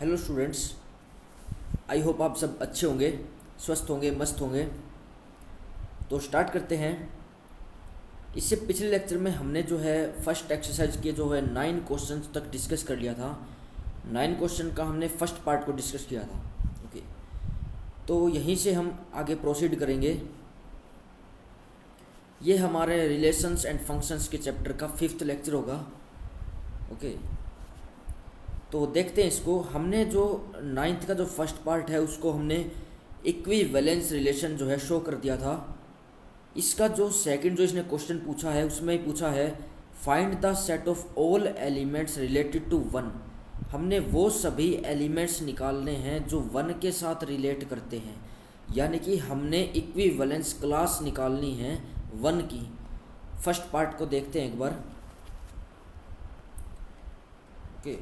Hello students, I hope आप सब अच्छे होंगे, स्वस्थ होंगे, मस्त होंगे। तो स्टार्ट करते हैं। इससे पिछले लेक्चर में हमने जो है फर्स्ट एक्सरसाइज के जो है 9 क्वेश्चन तक डिस्कस कर लिया था। 9 क्वेश्चन का हमने फर्स्ट पार्ट को डिस्कस किया था। ओके, तो यहीं से हम आगे प्रोसीड करेंगे। ये हमारे रिलेशंस एंड फंक्शंस के चैप्टर का 5th लेक्चर होगा। ओके, तो देखते हैं इसको। हमने जो 9th का जो फर्स्ट पार्ट है उसको हमने इक्विवेलेंस रिलेशन जो है शो कर दिया था। इसका जो सेकंड जो इसने क्वेश्चन पूछा है उसमें ही पूछा है find the set of all elements related to one. हमने वो सभी एलिमेंट्स निकालने हैं जो वन के साथ रिलेट करते हैं, यानी कि हमने इक्विवेलेंस क्लास निकालनी है वन की। फर्स्ट पार्ट को देखते हैं एक बार। ओके,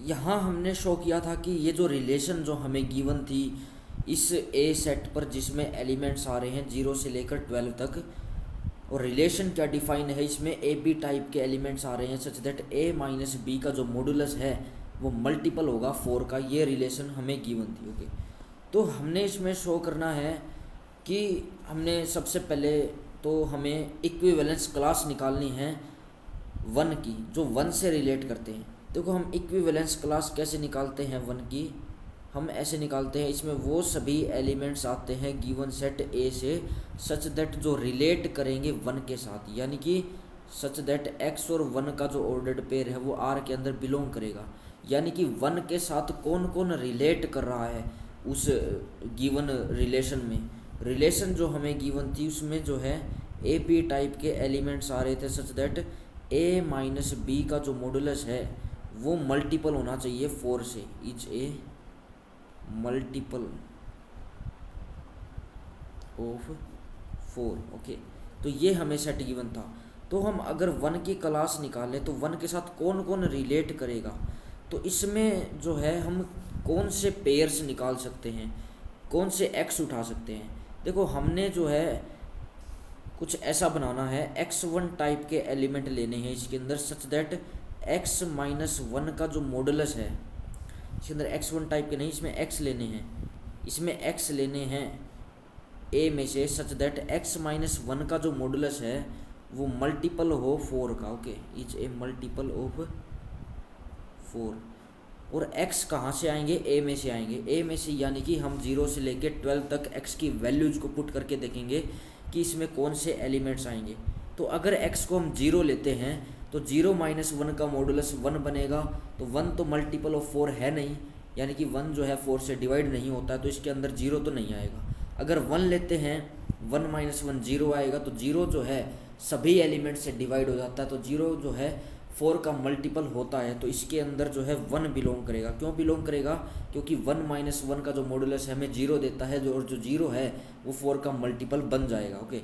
यहाँ हमने शो किया था कि ये जो रिलेशन जो हमें गिवन थी इस ए सेट पर जिसमें एलिमेंट्स आ रहे हैं 0 से लेकर 12 तक, और रिलेशन क्या डिफाइन है, इसमें ए बी टाइप के एलिमेंट्स आ रहे हैं such that a minus b का जो मॉडुलस है वो मल्टीपल होगा 4 का। ये रिलेशन हमें गिवन थी। ओके, तो हमने इसमें शो करना है कि हमने सबसे पहले तो हमें इक्विवेलेंस क्लास निकालनी है वन की जो वन से रिलेट करते हैं। देखो, हम इक्विवेलेंस क्लास कैसे निकालते हैं वन की, हम ऐसे निकालते हैं, इसमें वो सभी एलिमेंट्स आते हैं गिवन सेट ए से सच दैट जो रिलेट करेंगे वन के साथ, यानी कि सच दैट एक्स और वन का जो ऑर्डर्ड पेयर है वो आर के अंदर बिलोंग करेगा। यानी कि वन के साथ कौन कौन रिलेट कर रहा है उस गिवन रिलेशन में। रिलेशन जो हमें गिवन थी उसमें जो है ए बी टाइप के एलिमेंट्स आ रहे थे such that a minus b का जो मॉडुलस है वो मल्टीपल होना चाहिए 4 से। Is a multiple of 4। Okay, तो ये हमें सेट गिवन था। तो हम अगर वन की क्लास निकालें तो वन के साथ कौन कौन रिलेट करेगा, तो इसमें जो है हम कौन से पेयर्स निकाल सकते हैं, कौन से एक्स उठा सकते हैं। देखो, हमने जो है कुछ ऐसा बनाना है, x1 टाइप के एलिमेंट लेने हैं इसके अंदर such that x minus one का जो मॉडुलस है इसके अंदर x1 टाइप के नहीं, इसमें x लेने हैं, इसमें x लेने हैं a में से such that x minus one का जो मॉडुलस है वो मल्टीपल हो 4 का। Okay, is a multiple of 4। और x कहाँ से आएंगे, a में से आएंगे, a में से, यानी कि हम 0 से लेके 12 तक x की वैल्यूज को पुट करके देखेंगे कि इसमें कौन से एलिमेंट्स आएंगे। तो अगर x को हम 0 लेते हैं तो 0 माइनस वन का मॉडुलस 1 बनेगा। तो 1 तो मल्टीपल ऑफ 4 है नहीं, यानी कि 1 जो है 4 से डिवाइड नहीं होता है, तो इसके अंदर 0 तो नहीं आएगा। अगर 1 लेते हैं, 1 माइनस वन 0 आएगा, तो 0 जो है सभी एलिमेंट से डिवाइड हो जाता है, तो 0 जो है 4 का मल्टीपल होता है, तो इसके अंदर जो है 1 बिलोंग करेगा। क्यों बिलोंग करेगा, क्योंकि 1 माइनस वन का जो मॉडुलस है हमें 0 देता है, और जो 0 है वो 4 का मल्टीपल बन जाएगा। ओके,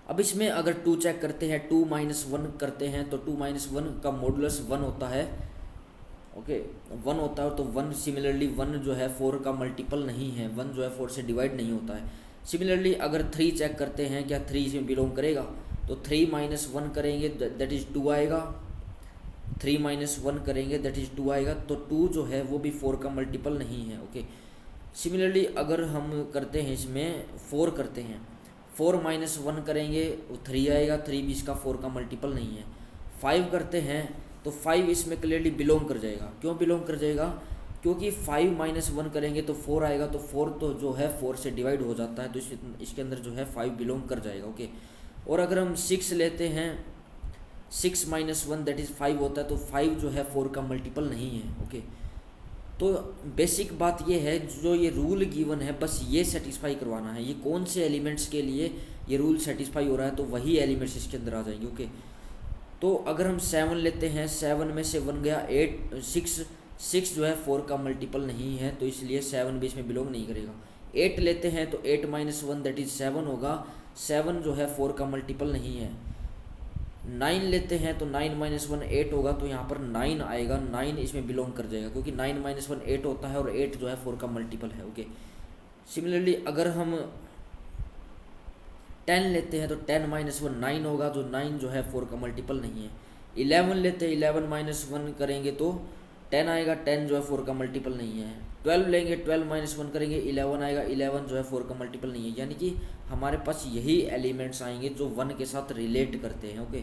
अब इसमें अगर 2 चेक करते हैं, 2 माइनस वन करते हैं, तो 2 माइनस वन का मॉडुलस 1 होता है। ओके, 1 होता है, तो 1 सिमिलरली 1 जो है 4 का मल्टीपल नहीं है, 1 जो है 4 से डिवाइड नहीं होता है। सिमिलरली अगर 3 चेक करते हैं, क्या 3 इसमें बिलोंग करेगा, तो 3 माइनस वन करेंगे दैट इज़ 2 आएगा, 3 माइनस वन करेंगे दैट इज़ 2 आएगा, तो 2 जो है वो भी 4 का मल्टीपल नहीं है। ओके, सिमिलरली अगर हम करते हैं इसमें 4 करते हैं, 4 माइनस वन करेंगे वो 3 आएगा, 3 भी इसका 4 का मल्टीपल नहीं है। 5 करते हैं तो 5 इसमें क्लियरली बिलोंग कर जाएगा। क्यों बिलोंग कर जाएगा, क्योंकि 5 माइनस वन करेंगे तो 4 आएगा, तो 4 तो जो है 4 से डिवाइड हो जाता है, तो इसके अंदर जो है 5 बिलोंग कर जाएगा। ओके, और अगर हम 6 लेते हैं, 6 माइनस वन दैट इज़ 5 होता है, तो 5 जो है 4 का मल्टीपल नहीं है। ओके, तो बेसिक बात ये है, जो ये रूल गिवन है बस ये सेटिस्फाई करवाना है, ये कौन से एलिमेंट्स के लिए ये रूल सेटिस्फाई हो रहा है, तो वही एलिमेंट्स इसके अंदर आ जाएंगे। ओके, तो अगर हम 7 लेते हैं, 7 में से 1 गया 8, 6 जो है 4 का मल्टीपल नहीं है, तो इसलिए 7 भी इसमें बिलोंग नहीं करेगा। 8 लेते हैं तो 8 माइनस वन दैट इज़ 7 होगा, 7 जो है 4 का मल्टीपल नहीं है। 9 लेते हैं तो 9 माइनस वन 8 होगा, तो यहाँ पर 9 आएगा, 9 इसमें बिलोंग कर जाएगा, क्योंकि 9 माइनस वन 8 होता है और 8 जो है 4 का मल्टीपल है। ओके, सिमिलरली अगर हम 10 लेते हैं तो 10 माइनस 1 9 होगा, जो 9 जो है 4 का मल्टीपल नहीं है। 11 लेते हैं, 11 माइनस 1 करेंगे तो 10 आएगा, 10 जो है 4 का मल्टीपल नहीं है। 12 लेंगे, 12 माइनस 1 करेंगे, 11 आएगा, 11 जो है 4 का मल्टीपल नहीं है। यानी कि हमारे पास यही एलिमेंट्स आएंगे जो 1 के साथ रिलेट करते हैं। ओके,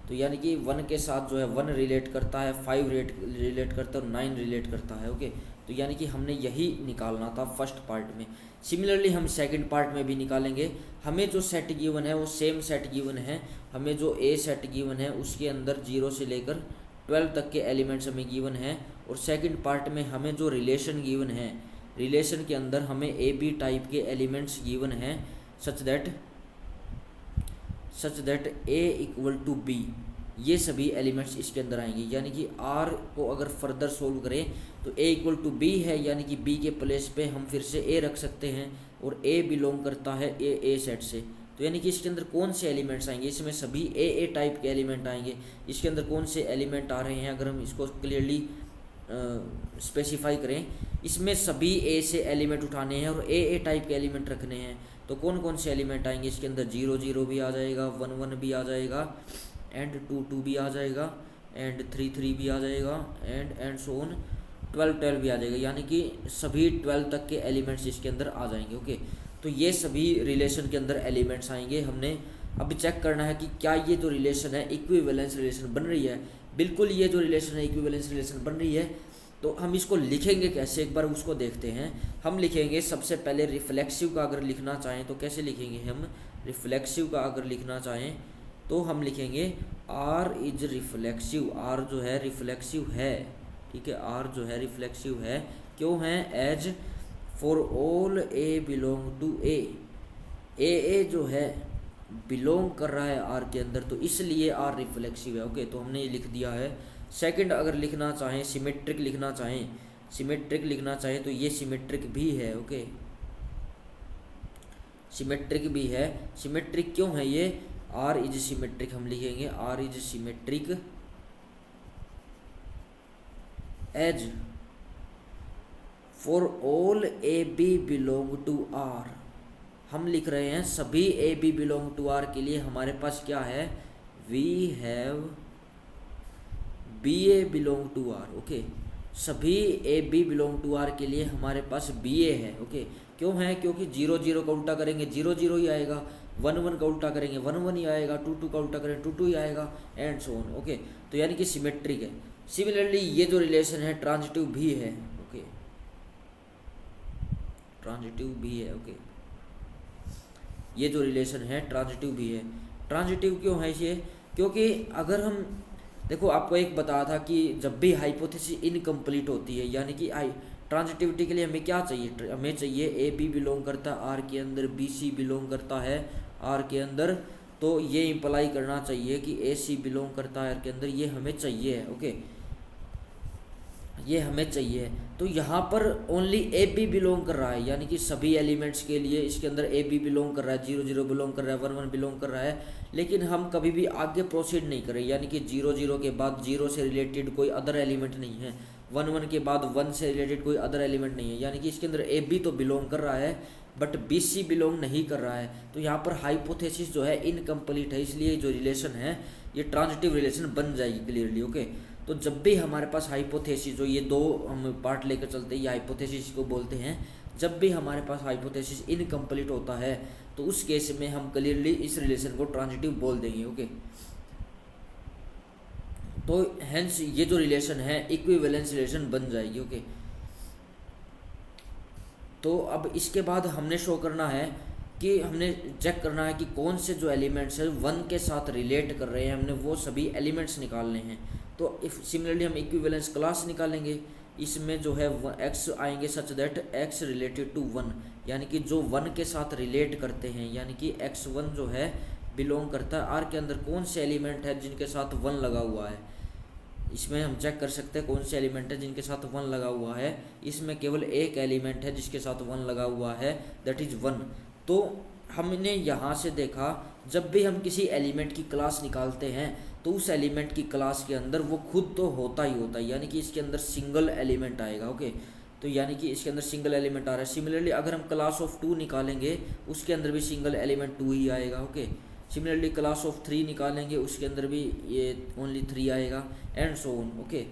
तो यानी कि 1 के साथ जो है 1 रिलेट करता है, 5 रिलेट करता है और 9 रिलेट करता है। ओके, तो यानी कि हमने यही निकालना था फर्स्ट पार्ट में। सिमिलरली हम सेकंड पार्ट में भी निकालेंगे। हमें जो सेट गिवन है वो सेम सेट गिवन है। हमें जो ए सेट गिवन है उसके अंदर 0 से लेकर 12 तक के एलिमेंट्स हमें गिवन है, और सेकंड पार्ट में हमें जो रिलेशन गिवन है, रिलेशन के अंदर हमें ए बी टाइप के एलिमेंट्स गिवन हैं such that a equal to b, ये सभी एलिमेंट्स इसके अंदर आएंगे। यानी कि आर को अगर फर्दर सोल्व करें तो ए इक्वल टू बी है, यानी कि बी के प्लेस पे हम फिर से ए रख सकते हैं, और ए बिलोंग करता है ए सेट से। तो यानी कि इसके अंदर कौन से एलिमेंट्स आएंगे, इसमें सभी ए टाइप के एलिमेंट आएंगे। इसके अंदर कौन से एलिमेंट आ रहे हैं, अगर हम इसको क्लियरली स्पेसिफाई करें, इसमें सभी ए से एलिमेंट उठाने हैं और ए टाइप के एलिमेंट रखने हैं। तो कौन कौन से एलिमेंट आएंगे इसके अंदर, 0 0 भी आ जाएगा, 1 1 भी आ जाएगा, एंड 2 2 भी आ जाएगा, एंड 3 3 भी आ जाएगा, एंड सो ऑन 12 12 भी आ जाएगा। यानी कि सभी 12 तक के एलिमेंट्स इसके अंदर आ जाएंगे। ओके, तो ये सभी रिलेशन के अंदर एलिमेंट्स आएंगे। हमने अभी चेक करना है कि क्या ये जो रिलेशन है इक्विवेलेंस रिलेशन बन रही है। बिल्कुल ये जो रिलेशन है इक्विवेलेंस रिलेशन बन रही है। तो हम इसको लिखेंगे कैसे, एक बार उसको देखते हैं। हम लिखेंगे सबसे पहले रिफ्लेक्सिव का अगर लिखना चाहें तो कैसे लिखेंगे हम, रिफ्लेक्सिव का अगर लिखना चाहें तो हम लिखेंगे आर इज रिफ्लेक्सिव। आर जो है रिफ्लेक्सिव है, ठीक है, आर जो है रिफ्लेक्सिव है। क्यों है, as for all a belong to a जो है बिलोंग कर रहा है आर के अंदर, तो इसलिए आर रिफ्लेक्सिव है। ओके, तो हमने ये लिख दिया है। सेकंड अगर लिखना चाहें, सिमेट्रिक लिखना चाहें तो ये सिमेट्रिक भी है। ओके, सिमेट्रिक भी है। सिमेट्रिक क्यों है ये, आर इज सिमेट्रिक हम लिखेंगे, R is symmetric as for all a b belong to R. हम लिख रहे हैं सभी a b belong to R के लिए हमारे पास क्या है, we have b a belong to R. Okay, सभी a b belong to R के लिए हमारे पास बी ए है। ओके, क्यों है, क्योंकि 0 0 का उल्टा करेंगे 0 0 ही आएगा, 1 1 का उल्टा करेंगे 1 1 ही आएगा, 2 2 का उल्टा करेंगे 2 2 ही आएगा, एंड सो ऑन। ओके, तो यानी कि सिमेट्रिक है। सिमिलरली ये जो रिलेशन है ट्रांजिटिव भी है। ओके, ट्रांजिटिव भी है। ओके, ये जो रिलेशन है ट्रांजिटिव भी है। ट्रांजिटिव क्यों है ये, क्योंकि अगर हम देखो, आपको एक बताया था कि जब भी हाइपोथेसिस इनकम्प्लीट होती है, यानी कि ट्रांजिटिविटी के लिए हमें क्या चाहिए, हमें चाहिए ए बी बिलोंग करता है आर के अंदर, बी सी बिलोंग करता है आर के अंदर, तो ये इंप्लाई करना चाहिए कि ए सी बिलोंग करता है आर के अंदर, ये हमें चाहिए है। ओके, ये हमें चाहिए। तो यहाँ पर ओनली ए बी बिलोंग कर रहा है, यानी कि सभी एलिमेंट्स के लिए इसके अंदर ए बी बिलोंग कर रहा है, 0 0 बिलोंग कर रहा है, 1 1 बिलोंग कर रहा है, लेकिन हम कभी भी आगे प्रोसीड नहीं करें। यानी कि 0 0 के बाद 0 से रिलेटेड कोई अदर एलिमेंट नहीं है, 1 1 के बाद 1 से रिलेटेड कोई अदर एलिमेंट नहीं है। यानी कि इसके अंदर ए बी तो बिलोंग कर रहा है बट बी सी बिलोंग नहीं कर रहा है। तो यहाँ पर हाइपोथेसिस जो है इनकम्प्लीट है, इसलिए जो रिलेशन है ये ट्रांजिटिव रिलेशन बन जाएगी क्लियरली। ओके, तो जब भी हमारे पास हाइपोथेसिस, जो ये दो हम पार्ट लेकर चलते हैं, ये हाइपोथेसिस को बोलते हैं। जब भी हमारे पास हाइपोथेसिस इनकम्प्लीट होता है तो उस केस में हम क्लियरली इस रिलेशन को ट्रांजिटिव बोल देंगे। ओके, तो हेंस ये जो रिलेशन है इक्विवेलेंस रिलेशन बन जाएगी। ओके, तो अब इसके बाद हमने शो करना है कि हमने चेक करना है कि कौन से जो एलिमेंट्स है 1 के साथ रिलेट कर रहे हैं, हमने वो सभी एलिमेंट्स निकालने हैं। तो इफ सिमिलरली हम इक्विवेलेंस क्लास निकालेंगे, इसमें जो है एक्स आएंगे such that x related to 1, यानी कि जो 1 के साथ रिलेट करते हैं, यानी कि x1 जो है बिलोंग करता है आर के अंदर। कौन से एलिमेंट है जिनके साथ 1 लगा हुआ है, इसमें हम चेक कर सकते हैं कौन से एलिमेंट है जिनके साथ 1 लगा हुआ है। इसमें केवल एक एलिमेंट है जिसके साथ 1 लगा हुआ है, दैट इज़ 1। तो हमने यहाँ से देखा जब भी हम किसी एलिमेंट की क्लास निकालते हैं तो उस एलिमेंट की क्लास के अंदर वो खुद तो होता ही होता है, यानी कि इसके अंदर सिंगल एलिमेंट आएगा। ओके, तो यानी कि इसके अंदर सिंगल एलिमेंट आ रहा है। सिमिलरली अगर हम क्लास ऑफ 2 निकालेंगे उसके अंदर भी सिंगल एलिमेंट 2 ही आएगा। ओके, सिमिलरली क्लास ऑफ 3 निकालेंगे उसके अंदर भी ये ओनली 3 आएगा, एंड सो ऑन। ओके,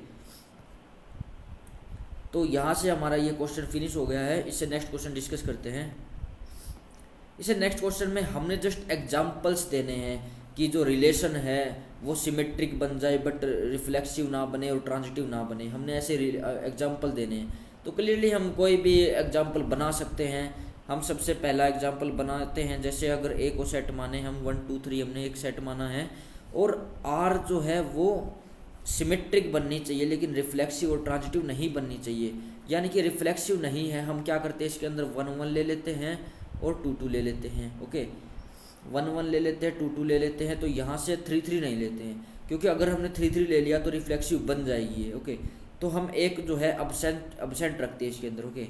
तो यहाँ से हमारा ये क्वेश्चन फिनिश हो गया है। इससे नेक्स्ट क्वेश्चन डिस्कस करते हैं। इसे नेक्स्ट क्वेश्चन में हमने जस्ट एग्जांपल्स देने हैं कि जो रिलेशन है वो सिमेट्रिक बन जाए बट रिफ्लेक्सिव ना बने और ट्रांजिटिव ना बने। हमने ऐसे एग्जांपल देने हैं। तो क्लियरली हम कोई भी एग्जांपल बना सकते हैं। हम सबसे पहला एग्जांपल बनाते हैं, जैसे अगर ए को सेट माने हम 1 2 3 हमने एक सेट माना है और आर जो है वो सिमेट्रिक बननी चाहिए लेकिन रिफ्लेक्सिव और ट्रांजिटिव नहीं बननी चाहिए। यानी कि रिफ्लेक्सिव नहीं है, हम क्या करते हैं इसके अंदर 1 1 ले लेते हैं और 2 2 ले लेते हैं। ओके, 1 1 ले लेते हैं, 2 2 ले लेते हैं। तो यहाँ से 3 3 नहीं लेते हैं, क्योंकि अगर हमने 3 3 ले लिया तो रिफ्लेक्सिव बन जाएगी ये। ओके, तो हम एक जो है अब्सेंट रखते हैं इसके अंदर। ओके,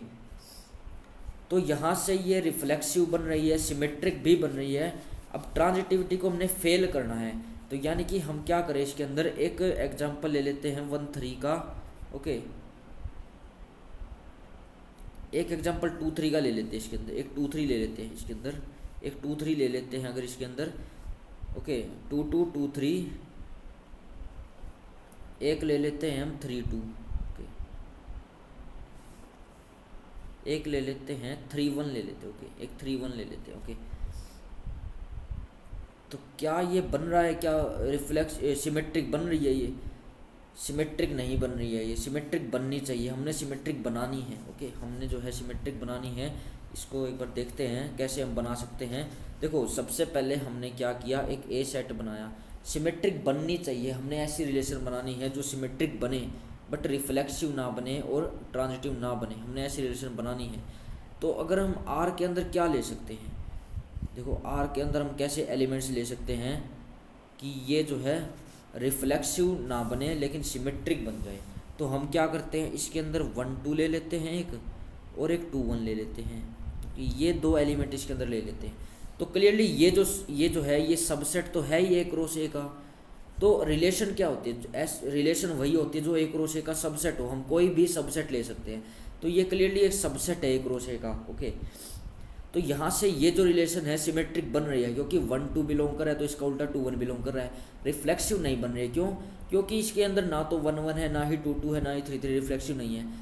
तो यहाँ से ये रिफ्लेक्सिव बन रही है, सिमेट्रिक भी बन रही है। अब ट्रांजिटिविटी को हमने फेल करना है, तो यानी कि हम क्या करें इसके अंदर एक एग्जांपल ले लेते हैं 1 3 का। ओके, एक एग्जांपल 2 3 का ले लेते हैं इसके अंदर, एक 2 3 ले लेते हैं इसके अंदर, एक 2 3 ले लेते हैं अगर इसके अंदर। ओके, 2 2 2 3, एक ले लेते हैं हम 3 2। ओके, एक ले लेते हैं 3 1 ले लेते हैं। ओके, एक 3 1 ले लेते हैं। ओके, तो क्या ये बन रहा है, क्या रिफ्लेक्स सिमेट्रिक बन रही है? ये सिमेट्रिक नहीं बन रही है, ये सिमेट्रिक बननी चाहिए। हमने सिमेट्रिक बनानी है। ओके, हमने जो है सिमेट्रिक बनानी है। इसको एक बार देखते हैं कैसे हम बना सकते हैं। देखो, सबसे पहले हमने क्या किया, एक ए सेट बनाया। सिमेट्रिक बननी चाहिए, हमने ऐसी रिलेशन बनानी है जो सिमेट्रिक बने बट रिफ्लेक्सिव ना बने और ट्रांजिटिव ना बने। हमने ऐसी रिलेशन बनानी है। तो अगर हम आर के अंदर क्या ले सकते हैं, देखो आर के अंदर हम कैसे एलिमेंट्स ले सकते हैं कि ये जो है रिफ्लेक्सिव ना बने लेकिन सिमेट्रिक बन जाए। तो हम क्या करते हैं, इसके अंदर 1 2 ले लेते हैं एक, और एक 2 1 ले लेते हैं। कि ये दो एलिमेंट इसके अंदर ले लेते हैं। तो क्लियरली ये जो है ये सबसेट तो है ही ए क्रॉस ए का। तो रिलेशन क्या होती है, रिलेशन वही होती है जो ए क्रॉस ए का सबसेट हो। हम कोई भी सबसेट ले सकते हैं। तो ये क्लियरली एक सबसेट है ए क्रॉस ए का। ओके, तो यहाँ से ये जो रिलेशन है सिमेट्रिक बन रही है, क्योंकि 1 2 बिलोंग कर रहा है तो इसका उल्टा 2 1 बिलोंग कर रहा है। रिफ्लेक्सिव नहीं बन रही है, क्यों? क्योंकि इसके अंदर ना तो 1 1 है, ना ही 2 2 है, ना ही 3 3। रिफ्लेक्सिव नहीं है।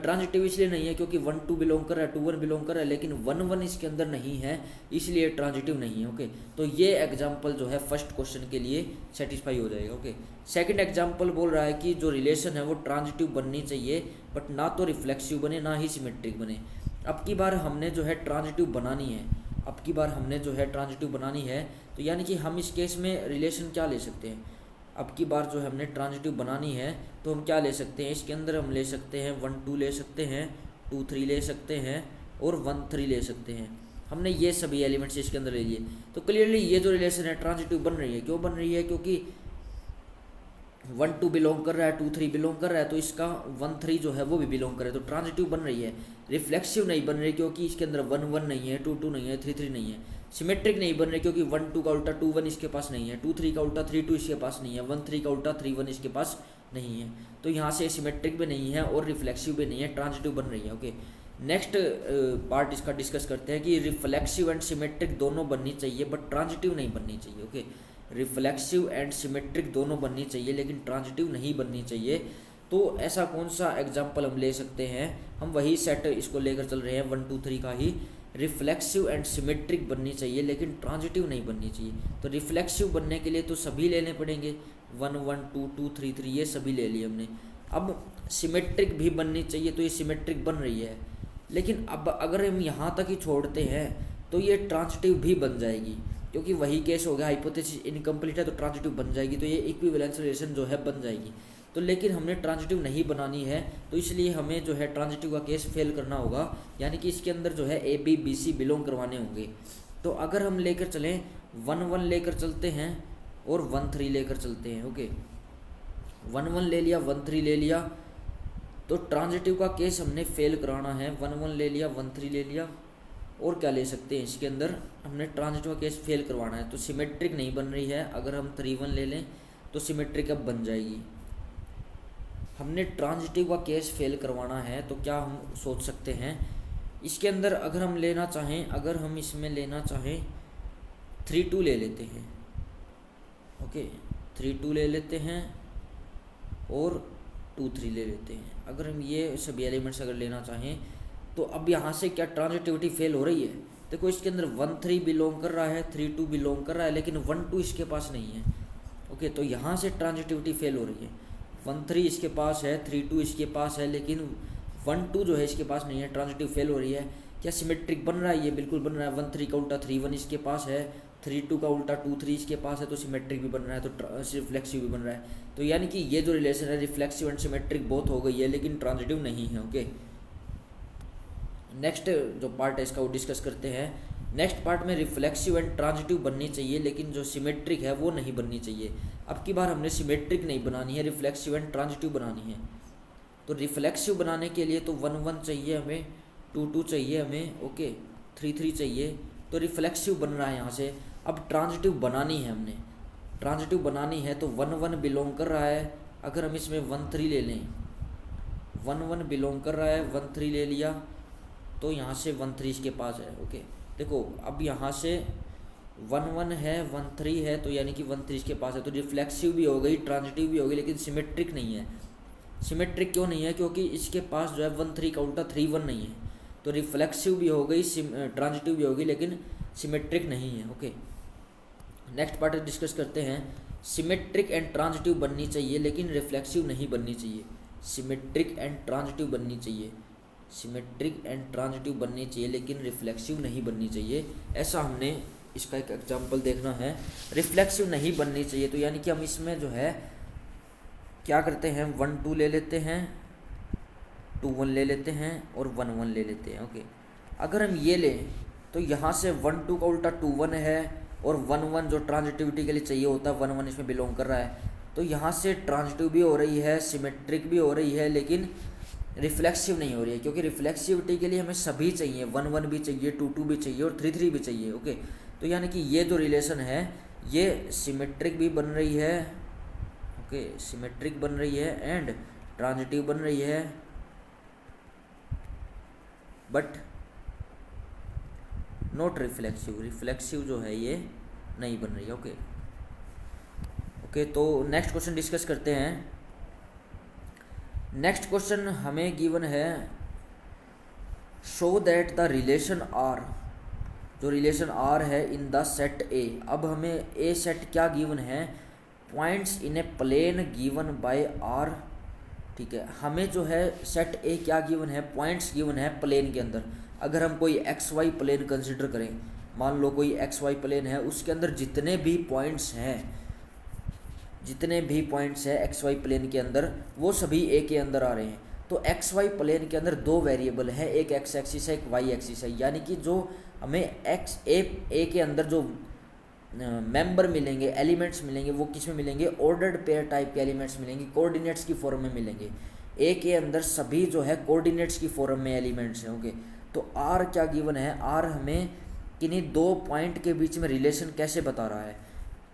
ट्रांजिटिव इसलिए नहीं है क्योंकि 1 2 बिलोंग कर रहा है, 2 1 बिलोंग कर रहा है, लेकिन 1 1 इसके अंदर नहीं है, इसलिए ट्रांजिटिव नहीं है। ओके, तो ये एग्जाम्पल जो है फर्स्ट क्वेश्चन के लिए सेटिस्फाई हो जाएगा। ओके, सेकेंड एग्जाम्पल बोल रहा है कि जो रिलेशन है वो ट्रांजिटिव बननी चाहिए बट ना तो रिफ्लेक्सिव बने ना ही सिमेट्रिक बने। अब की बार हमने जो है ट्रांजिटिव बनानी है, अब की बार हमने जो है ट्रांजिटिव बनानी है। तो यानी कि हम इस केस में रिलेशन क्या ले सकते हैं, अब की बार जो है हमने ट्रांजिटिव बनानी है तो हम क्या ले सकते हैं, इसके अंदर हम ले सकते हैं 1 2 ले सकते हैं, 2 3 ले सकते हैं और 1 3 ले सकते हैं। हमने ये सभी एलिमेंट्स इसके अंदर ले लिए। तो क्लियरली ये जो रिलेशन है ट्रांजिटिव बन रही है। क्यों बन रही है? क्योंकि 1 2 बिलोंग कर रहा है, 2 3 बिलोंग कर रहा है, तो इसका 1 3 जो है वो भी बिलोंग कर रहा है, तो ट्रांजिटिव बन रही है। रिफ्लेक्सिव नहीं बन रही क्योंकि इसके अंदर 1 1 नहीं है, 2 2 नहीं है, 3 3 नहीं है। सिमेट्रिक नहीं बन रही क्योंकि 1 2 का उल्टा 2 1 इसके पास नहीं है, 2 3 का उल्टा 3 2 इसके पास नहीं है, 1 3 का उल्टा 3 1 इसके पास नहीं है। तो यहाँ से सिमेट्रिक भी नहीं है और रिफ्लेक्सिव भी नहीं है, ट्रांजिटिव बन रही है। ओके, नेक्स्ट पार्ट इसका डिस्कस करते हैं कि रिफ्लेक्सिव एंड सिमेट्रिक दोनों बननी चाहिए बट ट्रांजिटिव नहीं बननी चाहिए। ओके, रिफ्लेक्सिव एंड सिमेट्रिक दोनों बननी चाहिए लेकिन ट्रांजिटिव नहीं बननी चाहिए। तो ऐसा कौन सा एग्जाम्पल हम ले सकते हैं, हम वही सेट इसको लेकर चल रहे हैं 1 2 3 का ही। रिफ्लेक्सिव एंड सिमेट्रिक बननी चाहिए लेकिन ट्रांजिटिव नहीं बननी चाहिए। तो रिफ्लेक्सिव बनने के लिए तो सभी लेने पड़ेंगे, 1 1 2 2 3 3 ये सभी ले लिए हमने। अब सिमेट्रिक भी बननी चाहिए, तो ये सिमेट्रिक बन रही है, लेकिन अब अगर हम यहाँ तक ही छोड़ते हैं तो ये ट्रांजिटिव भी बन जाएगी, क्योंकि वही केस हो गया, हाइपोथेसिस इनकम्प्लीट है तो ट्रांजिटिव बन जाएगी, तो ये इक्विवेलेंस रिलेशन जो है बन जाएगी। तो लेकिन हमने ट्रांजिटिव नहीं बनानी है, तो इसलिए हमें जो है ट्रांजिटिव का केस फेल करना होगा, यानी कि इसके अंदर जो है a b b c belong करवाने होंगे। तो अगर हम लेकर चलें 1 1 लेकर चलते हैं और 1 3 लेकर चलते हैं। ओके, 1 1 ले लिया, 1 3 ले लिया, तो ट्रांजिटिव का केस हमने फेल कराना है। 1 1 ले लिया, 1 3 ले लिया, और क्या ले सकते हैं, इसके अंदर हमने ट्रांजिटिव का केस फेल करवाना है। तो सिमेट्रिक नहीं बन रही है, अगर हम 3 1 ले लें तो सिमेट्रिक अब बन जाएगी। हमने ट्रांजिटिव का केस फेल करवाना है तो क्या हम सोच सकते हैं, इसके अंदर अगर हम लेना चाहें, अगर हम इसमें लेना चाहें 3 2 ले लेते हैं, ओके 3 2 ले लेते हैं और 2 3 ले लेते हैं। अगर हम ये सभी एलिमेंट्स अगर लेना चाहें तो अब यहाँ से क्या ट्रांजिटिविटी फेल हो रही है। देखो इसके अंदर 1 3 बिलोंग कर रहा है, 3 2 बिलोंग कर रहा है, लेकिन 1 2 इसके पास नहीं है। ओके तो यहाँ से ट्रांजिटिविटी फेल हो रही है। 1 3 इसके पास है, 3 2 इसके पास है, लेकिन 1 2 जो है इसके पास नहीं है, ट्रांजिटिव फेल हो रही है। क्या सिमेट्रिक बन रहा है? ये बिल्कुल बन रहा है। 1 3 का उल्टा 3 1 इसके पास है, 3 2 का उल्टा 2 3 इसके पास है, तो सिमेट्रिक भी बन रहा है, तो रिफ्लेक्सिव भी बन रहा है। तो यानी कि ये जो रिलेशन है रिफ्लेक्सिव एंड सिमेट्रिक बोथ हो गई है, लेकिन ट्रांजिटिव नहीं है। ओके नेक्स्ट जो पार्ट है इसका वो डिस्कस करते हैं। नेक्स्ट पार्ट में रिफ्लेक्सिव एंड ट्रांजिटिव बननी चाहिए, लेकिन जो सिमेट्रिक है वो नहीं बननी चाहिए। अब की बार हमने सिमेट्रिक नहीं बनानी है, रिफ्लेक्सिव एंड ट्रांजिटिव बनानी है। तो रिफ्लेक्सिव बनाने के लिए तो 1 1 चाहिए हमें, 2 2 चाहिए हमें, ओके 3 3 चाहिए, तो रिफ्लेक्सिव बन रहा है यहाँ से। अब ट्रांजिटिव बनानी है हमने, ट्रांजिटिव बनानी है तो 1 1 बिलोंग कर रहा है। अगर हम इसमें 1 3 ले लें, 1 1 बिलोंग कर रहा है, 1 3 ले लिया तो यहाँ से 1 3 इसके पास है। ओके देखो अब यहाँ से 1 1 है, 1 3 है, तो यानी कि 1 3 इसके पास है, तो रिफ्लेक्सिव भी हो गई, ट्रांजिटिव भी हो गई, लेकिन सिमेट्रिक नहीं है। सिमेट्रिक क्यों नहीं है? क्योंकि इसके पास जो है 1 3 का उल्टा 3 1 नहीं है। तो रिफ्लेक्सिव भी हो गई, ट्रांजिटिव भी होगी, लेकिन सिमेट्रिक नहीं है। ओके नेक्स्ट पार्ट डिस्कस करते हैं। सिमेट्रिक एंड ट्रांजिटिव बननी चाहिए, लेकिन रिफ्लेक्सिव नहीं बननी चाहिए। सिमेट्रिक एंड ट्रांजिटिव बननी चाहिए, सिमेट्रिक एंड ट्रांजिटिव बननी चाहिए, लेकिन रिफ्लेक्सिव नहीं बननी चाहिए। ऐसा हमने इसका एक एग्जांपल देखना है। रिफ्लेक्सिव नहीं बननी चाहिए तो यानी कि हम इसमें जो है क्या करते हैं, 1 2 ले लेते हैं, 2 1 ले लेते हैं और 1 1 ले लेते हैं। ओके अगर हम ये लें तो यहाँ से 1 2 का उल्टा 2 1 है, और 1 1 जो ट्रांजिटिविटी के लिए चाहिए होता है 1 1 इसमें बिलोंग कर रहा है। तो यहाँ से ट्रांजिटिव भी हो रही है, सिमेट्रिक भी हो रही है, लेकिन रिफ्लेक्सिव नहीं हो रही है, क्योंकि रिफ्लेक्सिविटी के लिए हमें सभी चाहिए, 1 1 भी चाहिए, 2 2 भी चाहिए और 3 3 भी चाहिए। ओके तो यानी कि ये जो रिलेशन है ये सिमेट्रिक भी बन रही है, ओके सिमेट्रिक बन रही है एंड ट्रांजिटिव बन रही है, बट नॉट रिफ्लेक्सिव। रिफ्लेक्सिव जो है ये नहीं बन रही है। ओके ओके तो नेक्स्ट क्वेश्चन डिस्कस करते हैं। नेक्स्ट क्वेश्चन हमें गिवन है, show that the relation R, जो रिलेशन आर है इन द सेट ए। अब हमें ए सेट क्या गिवन है, points in a plane given by R. ठीक है हमें जो है सेट ए क्या गिवन है, पॉइंट्स गिवन है प्लेन के अंदर। अगर हम कोई एक्स वाई प्लेन कंसिडर करें, मान लो कोई एक्स वाई प्लेन है, उसके अंदर जितने भी पॉइंट्स हैं, जितने भी पॉइंट्स हैं एक्स वाई प्लेन के अंदर, वो सभी ए के अंदर आ रहे हैं। तो एक्स वाई प्लेन के अंदर 2 वेरिएबल है, एक एक्स एक्सिस है, एक वाई एक्सिस है। यानी कि जो हमें एक्स ए के अंदर जो मेंबर मिलेंगे, एलिमेंट्स मिलेंगे, वो किस में मिलेंगे, ऑर्डर्ड पेयर टाइप के एलिमेंट्स मिलेंगे, कोऑर्डिनेट्स की फॉर्म में मिलेंगे। ए के अंदर सभी जो है कोऑर्डिनेट्स की फॉर्म में एलिमेंट्स हैं। ओके तो आर क्या गिवन है, आर हमें किन्हीं 2 पॉइंट के बीच में रिलेशन कैसे बता रहा है।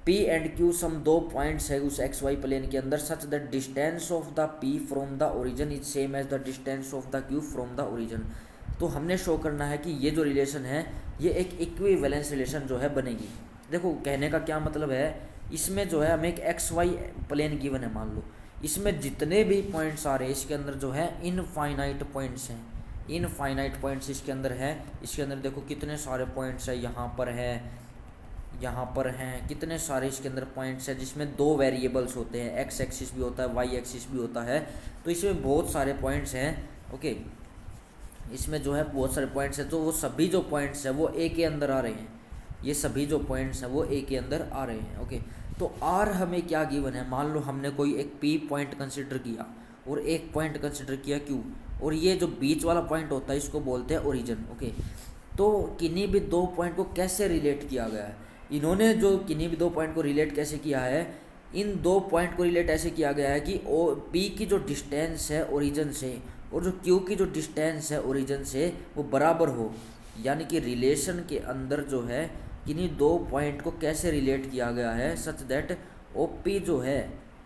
P and Q some 2 points है उस एक्स वाई प्लेन के अंदर, such that distance of the P from the origin is same as the distance of the Q from the origin. तो हमने शो करना है कि ये जो रिलेशन है ये एक इक्विवेलेंस रिलेशन जो है बनेगी। देखो कहने का क्या मतलब है, इसमें जो है हमें एक एक्स वाई प्लेन गिवन है, मान लो इसमें जितने भी पॉइंट्स आ रहे हैं इसके अंदर जो है इनफाइनाइट पॉइंट्स हैं, इनफाइनाइट पॉइंट्स इसके अंदर है। इसके अंदर देखो कितने सारे पॉइंट्स है, यहाँ पर है, यहाँ पर हैं, कितने सारे इसके अंदर पॉइंट्स हैं, जिसमें 2 वेरिएबल्स होते हैं, एक्स एक्सिस भी होता है, वाई एक्सिस भी होता है। तो इसमें बहुत सारे पॉइंट्स हैं। ओके इसमें जो है बहुत सारे पॉइंट्स हैं, तो वो सभी जो पॉइंट्स हैं वो ए के अंदर आ रहे हैं, ये सभी जो पॉइंट्स हैं वो ए के अंदर आ रहे हैं। ओके तो आर हमें क्या गिवन है, मान लो हमने कोई एक पी पॉइंट कंसिडर किया और एक पॉइंट कंसिडर किया क्यू, और ये जो बीच वाला पॉइंट होता है इसको बोलते हैं ओरिजिन। ओके तो किन्हीं भी 2 पॉइंट को कैसे रिलेट किया गया है, इन्होंने जो किन्हीं भी 2 पॉइंट को रिलेट कैसे किया है, इन 2 पॉइंट को रिलेट ऐसे किया गया है कि ओ पी की जो डिस्टेंस है ओरिजिन से और जो क्यू की जो डिस्टेंस है ओरिजिन से वो बराबर हो। यानी कि रिलेशन के अंदर जो है किन्हीं 2 पॉइंट को कैसे रिलेट किया गया है, सच दैट ओ पी जो है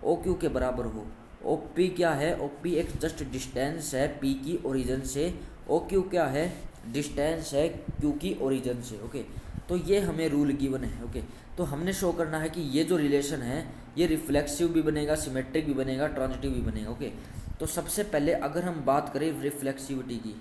ओ क्यू के बराबर हो। ओ पी क्या है, ओ पी एक जस्ट डिस्टेंस है पी की ओरिजिन से, ओ क्यू क्या है, डिस्टेंस है क्यू की ओरिजिन से। ओके, तो ये हमें रूल गिवन है। ओके, तो हमने शो करना है कि ये जो रिलेशन है ये रिफ्लेक्सिव भी बनेगा, सिमेट्रिक भी बनेगा, ट्रांजिटिव भी बनेगा। ओके, तो सबसे पहले अगर हम बात करें रिफ्लेक्सिविटी की,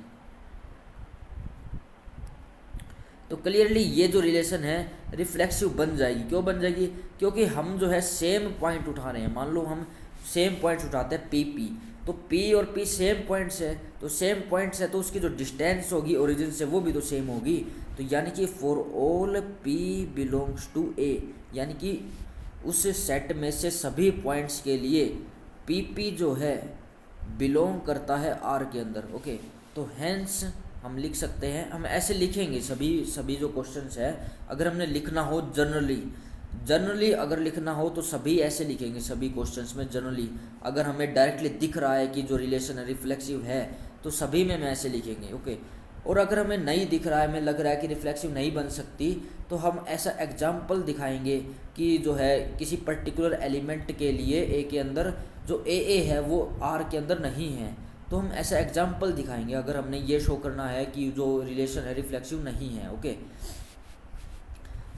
तो क्लियरली ये जो रिलेशन है रिफ्लेक्सिव बन जाएगी। क्यों बन जाएगी? क्योंकि हम जो है सेम पॉइंट उठा रहे हैं। मान लो हम सेम पॉइंट्स उठाते हैं पी पी, तो पी और पी सेम पॉइंट्स है, तो सेम पॉइंट्स है तो उसकी जो डिस्टेंस होगी ओरिजिन से वो भी तो सेम होगी। तो यानी कि for all p belongs to a, यानी कि उस सेट में से सभी पॉइंट्स के लिए पी पी जो है बिलोंग करता है आर के अंदर। ओके, तो हैंस हम लिख सकते हैं, हम ऐसे लिखेंगे सभी जो क्वेश्चंस है, अगर हमने लिखना हो जनरली अगर लिखना हो तो सभी ऐसे लिखेंगे सभी क्वेश्चंस में जनरली। अगर हमें डायरेक्टली दिख रहा है कि जो रिलेशन है रिफ्लेक्सिव है तो सभी में हम ऐसे लिखेंगे। ओके, और अगर हमें नहीं दिख रहा है, हमें लग रहा है कि रिफ्लेक्सिव नहीं बन सकती, तो हम ऐसा एग्जाम्पल दिखाएंगे कि जो है किसी पर्टिकुलर एलिमेंट के लिए ए के अंदर जो ए है वो आर के अंदर नहीं है, तो हम ऐसा एग्जाम्पल दिखाएंगे अगर हमने ये शो करना है कि जो रिलेशन है रिफ्लेक्सिव नहीं है। ओके,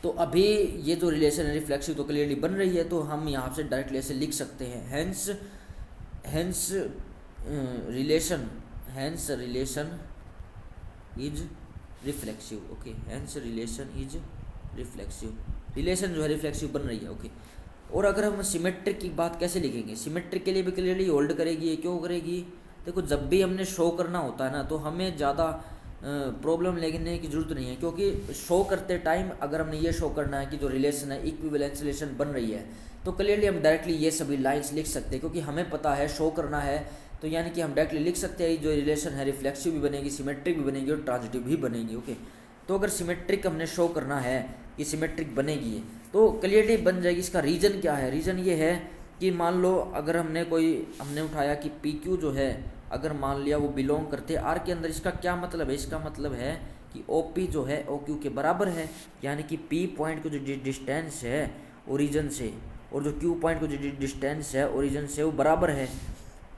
तो अभी ये जो रिलेशन है रिफ्लेक्सिव तो क्लियरली बन रही है, तो हम यहाँ से डायरेक्टली ऐसे लिख सकते हैं, hence relation is reflexive. Okay, hence relation is reflexive, relation जो है रिफ्लेक्सिव बन रही है। ओके, और अगर हम सिमेट्रिक की बात कैसे लिखेंगे, सिमेट्रिक के लिए भी क्लियरली होल्ड करेगी। ये क्यों करेगी? देखो, जब भी हमने शो करना होता है ना तो हमें ज़्यादा प्रॉब्लम लेने की ज़रूरत नहीं है, क्योंकि शो करते टाइम अगर हमने ये शो करना है कि जो रिलेशन है इक्विवेलेंस रिलेशन बन रही है, तो क्लियरली हम डायरेक्टली ये सभी लाइंस लिख सकते हैं, क्योंकि हमें पता है शो करना है। तो यानी कि हम डायरेक्टली लिख सकते हैं जो रिलेशन है रिफ्लेक्सिव भी बनेगी, सिमेट्रिक भी बनेगी और ट्रांजिटिव भी बनेगी। ओके, तो अगर सिमेट्रिक हमने शो करना है कि सिमेट्रिक बनेगी तो क्लियरली बन जाएगी। इसका रीज़न क्या है? रीज़न ये है कि मान लो अगर हमने उठाया कि पी क्यू जो है अगर मान लिया वो बिलोंग करते आर के अंदर, इसका क्या मतलब है? इसका मतलब है कि ओ पी जो है ओ क्यू के बराबर है, यानी कि पी पॉइंट को जो डिस्टेंस है ओरिजिन से और जो क्यू पॉइंट को जो डिस्टेंस है ओरिजिन से वो बराबर है।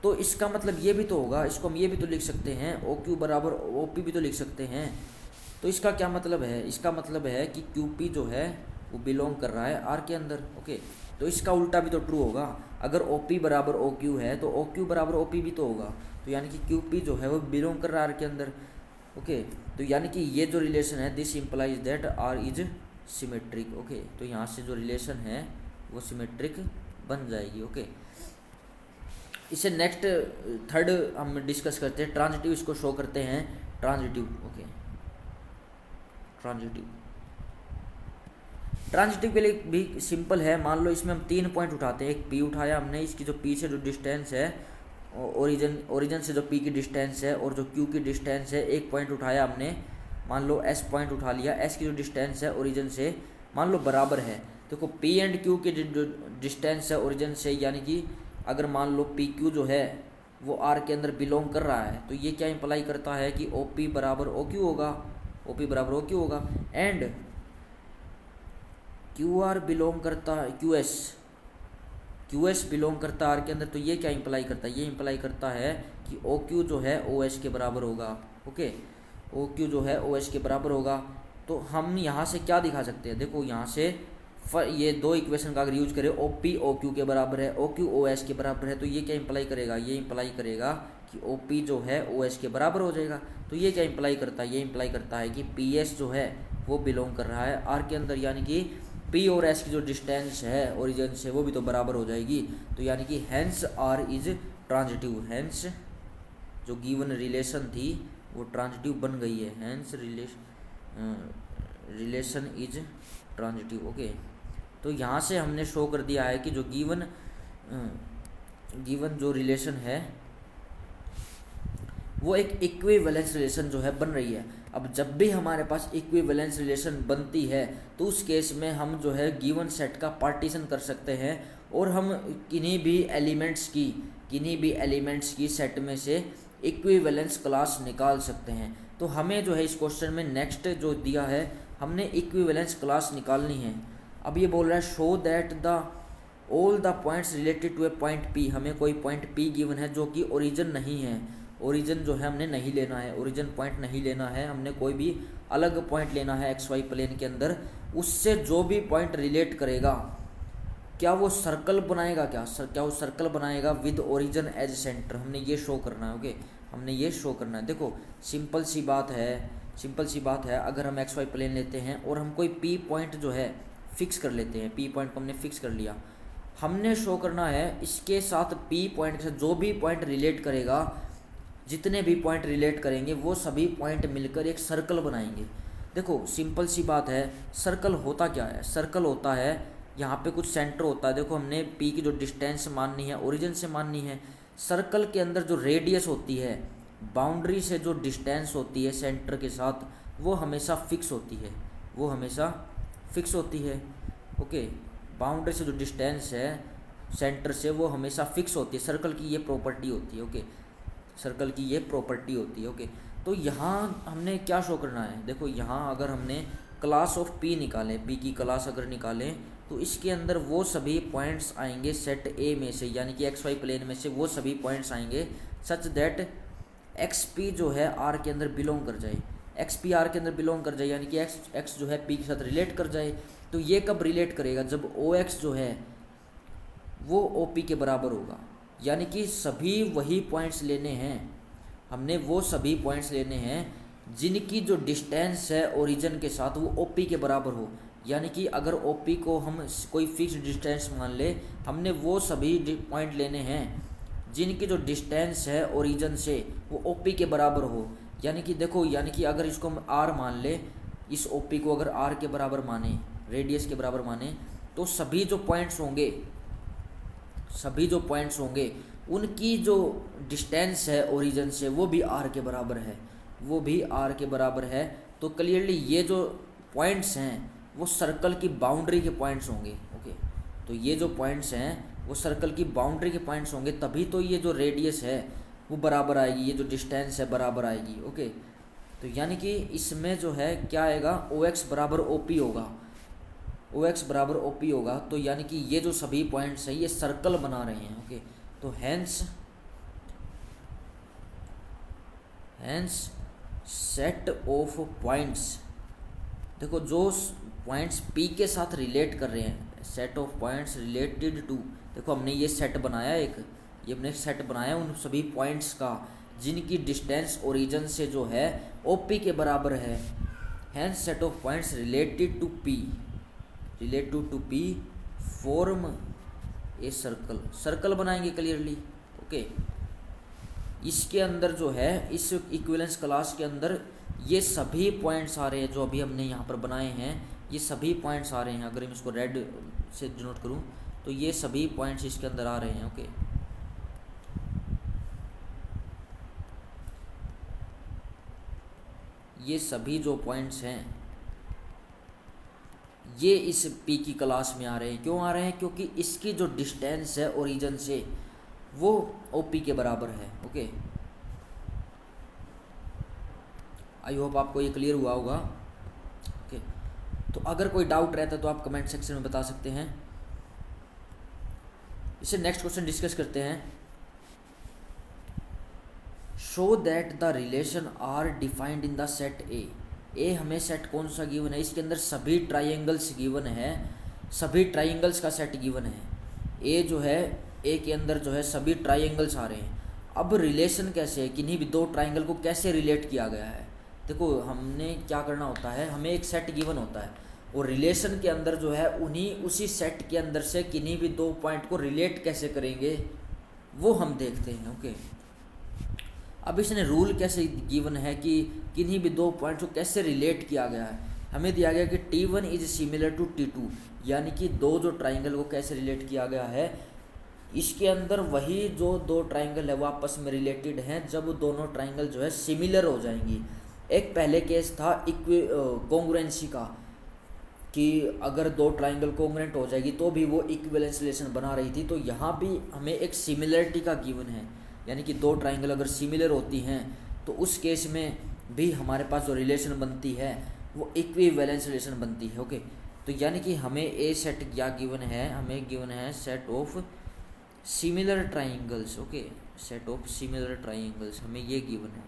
तो इसका मतलब ये भी तो होगा, इसको हम ये भी तो लिख सकते हैं ओ क्यू बराबर ओ पी भी तो लिख सकते हैं। तो इसका क्या मतलब है? इसका मतलब है कि क्यू पी जो है वो बिलोंग कर रहा है आर के अंदर। ओके, तो इसका उल्टा भी तो ट्रू होगा, अगर ओ पी बराबर ओ क्यू है तो ओ क्यू बराबर ओ पी भी तो होगा, तो यानी कि क्यू पी जो है वो बिलोंग कर रहा है आर के अंदर। ओके, तो यानी कि ये जो रिलेशन है this implies that R is symmetric. Okay, तो यहाँ से जो रिलेशन है वो सिमेट्रिक बन जाएगी। ओके, इसे नेक्स्ट थर्ड हम डिस्कस करते हैं, ट्रांजिटिव इसको शो करते हैं ट्रांजिटिव। ओके, ट्रांजिटिव के लिए भी सिंपल है। मान लो इसमें हम 3 पॉइंट उठाते हैं, एक पी उठाया हमने, इसकी जो पी से जो डिस्टेंस है ओरिजिन से जो पी की डिस्टेंस है और जो क्यू की डिस्टेंस है, एक पॉइंट उठाया हमने, मान लो एस पॉइंट उठा लिया, एस की जो डिस्टेंस है ओरिजिन से मान लो बराबर है। देखो पी एंड क्यू की जो डिस्टेंस है ओरिजिन से, यानी कि अगर मान लो पी क्यू जो है वो आर के अंदर बिलोंग कर रहा है, तो ये क्या इंप्लाई करता है कि ओ पी बराबर ओ क्यू होगा, ओ पी बराबर ओ क्यू होगा। एंड क्यू आर बिलोंग करता है क्यू एस बिलोंग करता है आर के अंदर, तो ये क्या इंप्लाई करता है? ये इंप्लाई करता है कि ओ क्यू जो है ओ एस के बराबर होगा। ओके, ओ क्यू जो है ओ एस के बराबर होगा। तो हम यहाँ से क्या दिखा सकते हैं? देखो यहाँ से ये दो इक्वेशन का अगर यूज करें, ओ पी ओ क्यू के बराबर है, ओ क्यू ओ एस के बराबर है, तो ये क्या इंप्लाई करेगा? ये इंप्लाई करेगा कि ओ पी जो है ओ एस के बराबर हो जाएगा। तो ये क्या इंप्लाई करता है? ये इंप्लाई करता है कि पी एस जो है वो बिलोंग कर रहा है आर के अंदर, यानी कि पी और एस की जो डिस्टेंस है ओरिजिन से वो भी तो बराबर हो जाएगी। तो यानी कि hence R is transitive, hence जो गिवन रिलेशन थी वो ट्रांजिटिव बन गई है, hence relation is transitive. Okay, तो यहाँ से हमने शो कर दिया है कि जो गिवन जो रिलेशन है वो एक इक्विवेलेंस रिलेशन जो है बन रही है। अब जब भी हमारे पास इक्विवेलेंस रिलेशन बनती है तो उस केस में हम जो है गिवन सेट का पार्टीशन कर सकते हैं और हम किन्हीं भी एलिमेंट्स की सेट में से इक्विवेलेंस क्लास निकाल सकते हैं। तो हमें जो है इस क्वेश्चन में नेक्स्ट जो दिया है हमने इक्विवेलेंस क्लास निकालनी है। अब ये बोल रहा है show that the all the points related to a point P, हमें कोई पॉइंट पी गिवन है जो कि ओरिजिन नहीं है, ओरिजिन जो है हमने नहीं लेना है, ओरिजिन पॉइंट नहीं लेना है, हमने कोई भी अलग पॉइंट लेना है एक्स वाई प्लेन के अंदर, उससे जो भी पॉइंट रिलेट करेगा क्या वो सर्कल बनाएगा, क्या वो सर्कल बनाएगा विद ओरिजिन एज सेंटर, हमने ये शो करना है। ओके, हमने ये शो करना है। देखो सिंपल सी बात है, अगर हम एक्स वाई प्लेन लेते हैं और हम कोई पी पॉइंट जो है फिक्स कर लेते हैं, पी पॉइंट को हमने फिक्स कर लिया, हमने शो करना है इसके साथ पी पॉइंट के साथ जो भी पॉइंट रिलेट करेगा, जितने भी पॉइंट रिलेट करेंगे वो सभी पॉइंट मिलकर एक सर्कल बनाएंगे। देखो सिंपल सी बात है, सर्कल होता क्या है, सर्कल होता है यहाँ पे कुछ सेंटर होता है। देखो हमने पी की जो डिस्टेंस माननी है ओरिजिन से माननी है, सर्कल के अंदर जो रेडियस होती है, बाउंड्री से जो डिस्टेंस होती है सेंटर के साथ, वो हमेशा फिक्स होती है, वो हमेशा फिक्स होती है। ओके, बाउंड्री से जो डिस्टेंस है सेंटर से वो हमेशा फिक्स होती है, सर्कल की ये प्रॉपर्टी होती है। ओके, सर्कल की ये प्रॉपर्टी होती है। ओके, तो यहाँ हमने क्या शो करना है, देखो यहाँ अगर हमने क्लास ऑफ पी निकालें, पी की क्लास अगर निकालें तो इसके अंदर वो सभी पॉइंट्स आएंगे सेट ए में से, यानी कि एक्स वाई प्लेन में से वो सभी पॉइंट्स आएंगे सच दैट एक्स पी जो है आर के अंदर बिलोंग कर जाए, एक्स पी आर के अंदर बिलोंग कर जाए, यानी कि एक्स जो है पी के साथ रिलेट कर जाए। तो ये कब रिलेट करेगा, जब ओ एक्स जो है वो ओ पी के बराबर होगा, यानी कि सभी वही पॉइंट्स लेने हैं, हमने वो सभी पॉइंट्स लेने हैं जिनकी जो डिस्टेंस है ओरिजिन के साथ वो ओ पी के बराबर हो। यानी कि अगर ओ पी को हम कोई फिक्स डिस्टेंस मान ले, हमने वो सभी पॉइंट लेने हैं जिनकी जो डिस्टेंस है ओरिजिन से वो ओ पी के बराबर हो। यानी कि देखो, यानी कि अगर इसको हम आर मान ले, इस ओ पी को अगर आर के बराबर माने, रेडियस के बराबर माने, तो सभी जो पॉइंट्स होंगे उनकी जो डिस्टेंस है ओरिजिन से वो भी आर के बराबर है, वो भी आर के बराबर है। तो क्लियरली ये जो पॉइंट्स हैं वो सर्कल की बाउंड्री के पॉइंट्स होंगे। ओके, तो ये जो पॉइंट्स हैं वो सर्कल की बाउंड्री के पॉइंट्स होंगे, तभी तो ये जो रेडियस है वो बराबर आएगी, ये जो डिस्टेंस है बराबर आएगी। ओके, तो यानी कि इसमें जो है क्या आएगा, ओ एक्स बराबर ओ पी होगा, ओ एक्स बराबर ओ पी होगा। तो यानी कि ये जो सभी पॉइंट्स हैं ये सर्कल बना रहे हैं। ओके, तो हैंस सेट ऑफ पॉइंट्स, देखो जो पॉइंट्स पी के साथ रिलेट कर रहे हैं, set of points related to, देखो हमने ये सेट बनाया, ये हमने सेट बनाया उन सभी पॉइंट्स का जिनकी डिस्टेंस ओरिजिन से जो है ओ पी के बराबर है। Hence set of points related to P form a circle बनाएंगे क्लियरली। ओके, इसके अंदर जो है इस इक्विवेलेंस क्लास के अंदर ये सभी पॉइंट्स आ रहे हैं जो अभी हमने यहाँ पर बनाए हैं, ये सभी पॉइंट्स आ रहे हैं। अगर मैं इसको रेड से डिनोट करूँ तो ये सभी पॉइंट्स इसके अंदर आ रहे हैं। ओके, ये सभी जो पॉइंट्स हैं ये इस पी की क्लास में आ रहे हैं। क्यों आ रहे हैं, क्योंकि इसकी जो डिस्टेंस है ओरिजिन से वो ओ पी के बराबर है। ओके, आई होप आपको ये क्लियर हुआ होगा। ओके, तो अगर कोई डाउट रहता है तो आप कमेंट सेक्शन में बता सकते हैं। इसे नेक्स्ट क्वेश्चन डिस्कस करते हैं। Show that the relation R defined in the set A हमें सेट कौन सा गिवन है, इसके अंदर सभी ट्राइंगल्स गिवन है, सभी ट्राइंगल्स का सेट गिवन है। ए जो है, ए के अंदर जो है सभी ट्राइंगल्स आ रहे हैं। अब रिलेशन कैसे है, किन्हीं भी दो ट्राइंगल को कैसे रिलेट किया गया है। देखो हमने क्या करना होता है, हमें एक सेट गिवन होता है और रिलेशन के अंदर जो है उसी सेट के अंदर से किन्हीं भी दो पॉइंट को रिलेट कैसे करेंगे वो हम देखते हैं। ओके, अब इसने रूल कैसे गिवन है कि किन्हीं भी दो पॉइंट को कैसे रिलेट किया गया है। हमें दिया गया कि T1 is similar to T2, यानी कि दो जो ट्राइंगल को कैसे रिलेट किया गया है, इसके अंदर वही जो दो ट्राइंगल है वो आपस में रिलेटेड हैं जब दोनों ट्राइंगल जो है सिमिलर हो जाएंगी। एक पहले केस था कॉन्ग्रुएंसी का, कि अगर दो ट्राइंगल कॉन्ग्रुएंट हो जाएगी तो भी वो इक्विवेलेंस रिलेशन बना रही थी। तो यहाँ भी हमें एक सिमिलरिटी का गिवन है, यानी कि दो ट्राइंगल अगर सिमिलर होती हैं तो उस केस में भी हमारे पास जो रिलेशन बनती है वो इक्विवेलेंस रिलेशन बनती है। ओके, तो यानी कि हमें ए सेट क्या गिवन है, हमें गिवन है set of similar triangles. Okay, set of similar triangles हमें ये गिवन है,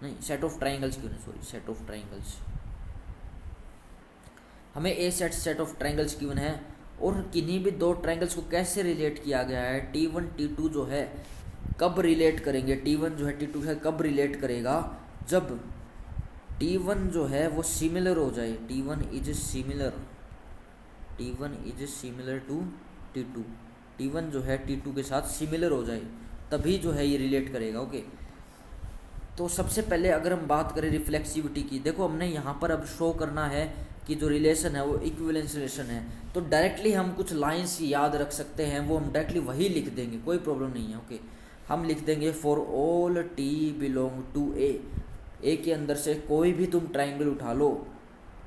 नहीं सेट ऑफ ट्राइंगल्स गिवन है, सॉरी सेट ऑफ ट्राइंगल्स। हमें A set of triangles given है और किन्हीं भी दो ट्राइंगल्स को कैसे रिलेट किया गया है, T1 T2 जो है कब रिलेट करेंगे, T1 जो है T2 है कब रिलेट करेगा, जब T1 जो है वो सिमिलर हो जाए, T1 is similar to T2, T1 जो है T2 के साथ सिमिलर हो जाए तभी जो है ये रिलेट करेगा। ओके, तो सबसे पहले अगर हम बात करें रिफ्लेक्सिविटी की, देखो हमने यहाँ पर अब शो करना है कि जो रिलेशन है वो इक्विवेलेंस रिलेशन है, तो डायरेक्टली हम कुछ लाइंस याद रख सकते हैं, वो हम डायरेक्टली वही लिख देंगे, कोई प्रॉब्लम नहीं है। ओके, हम लिख देंगे for all T belong to a के अंदर से कोई भी तुम ट्राइंगल उठा लो,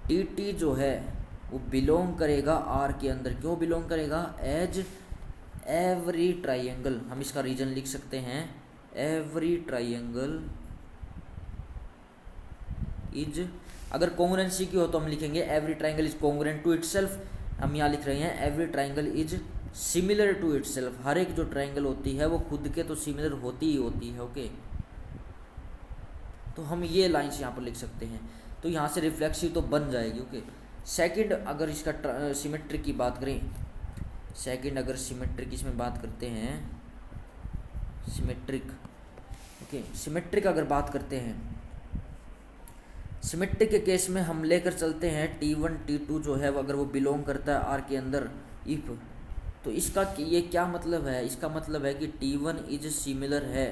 T जो है वो बिलोंग करेगा R के अंदर, क्यों बिलोंग करेगा, एज एवरी ट्राइंगल, हम इसका रीजन लिख सकते हैं, एवरी ट्राइंगल इज, अगर कॉन्ग्रुएंसी की हो तो हम लिखेंगे every triangle is congruent to itself, हम यहाँ लिख रहे हैं every triangle is similar to itself, हर एक जो ट्राइंगल होती है वो खुद के तो सिमिलर होती ही होती है। ओके, तो हम ये लाइन्स यहाँ पर लिख सकते हैं, तो यहाँ से रिफ्लेक्सिव तो बन जाएगी। ओके, सेकंड अगर इसका सिमेट्रिक की बात करें, सेकंड अगर सिमेट्रिक इसमें बात करते हैं, सिमेट्रिक, ओके सिमेट्रिक अगर बात करते हैं, सिमेट्रिक के केस में हम लेकर चलते हैं T1 T2 जो है अगर वो बिलोंग करता है R के अंदर इफ, तो इसका ये क्या मतलब है, इसका मतलब है कि T1 इज सिमिलर है,